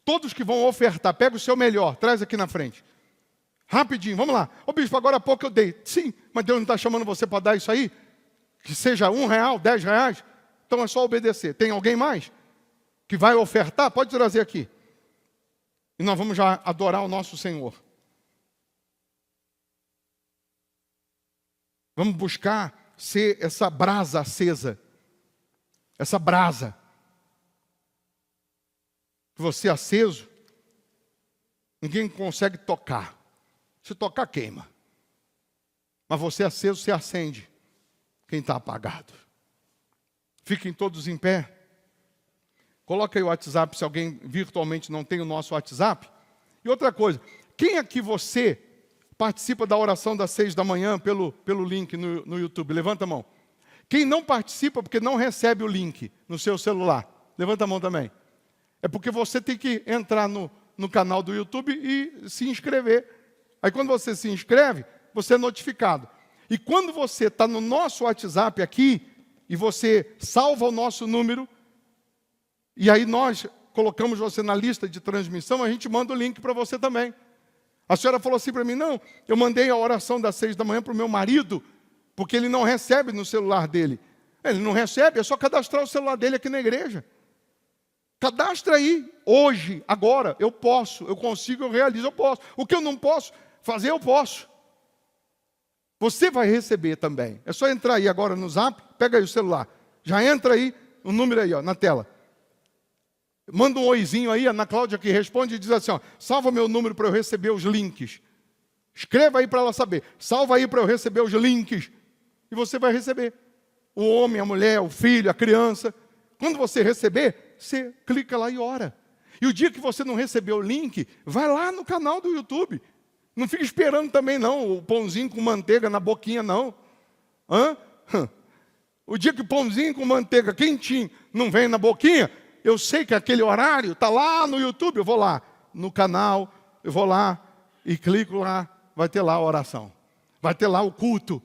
Todos que vão ofertar, pega o seu melhor, traz aqui na frente. Rapidinho, vamos lá. Ô bispo, agora há pouco eu dei. Sim, mas Deus não está chamando você para dar isso aí? Que seja R$1, R$10? Então é só obedecer. Tem alguém mais que vai ofertar? Pode trazer aqui. E nós vamos já adorar o nosso Senhor. Vamos buscar ser essa brasa acesa. Essa brasa. Que você aceso, ninguém consegue tocar. Se tocar, queima. Mas você aceso, você acende. Quem está apagado. Fiquem todos em pé. Coloca aí o WhatsApp, se alguém virtualmente não tem o nosso WhatsApp. E outra coisa, quem aqui você participa da oração das 6 da manhã pelo link no YouTube? Levanta a mão. Quem não participa porque não recebe o link no seu celular? Levanta a mão também. É porque você tem que entrar no canal do YouTube e se inscrever. Aí quando você se inscreve, você é notificado. E quando você está no nosso WhatsApp aqui, e você salva o nosso número, e aí nós colocamos você na lista de transmissão, a gente manda o link para você também. A senhora falou assim para mim, não, eu mandei a oração das 6 da manhã para o meu marido, porque ele não recebe no celular dele. Ele não recebe, é só cadastrar o celular dele aqui na igreja. Cadastra aí, hoje, agora, eu posso, eu consigo, eu realizo, eu posso. O que eu não posso fazer, eu posso. Você vai receber também. É só entrar aí agora no Zap, pega aí o celular. Já entra aí, o número aí, ó, na tela. Manda um oizinho aí, a Ana Cláudia que responde e diz assim, ó, salva meu número para eu receber os links. Escreva aí para ela saber. Salva aí para eu receber os links. E você vai receber. O homem, a mulher, o filho, a criança. Quando você receber, você clica lá e ora. E o dia que você não receber o link, vai lá no canal do YouTube. Não fica esperando também não, o pãozinho com manteiga na boquinha não. O dia que o pãozinho com manteiga quentinho não vem na boquinha, eu sei que aquele horário está lá no YouTube, eu vou lá no canal, eu vou lá e clico lá, vai ter lá a oração. Vai ter lá o culto.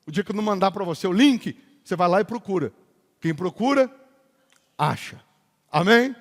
O dia que eu não mandar para você o link, você vai lá e procura. Quem procura, acha. Amém?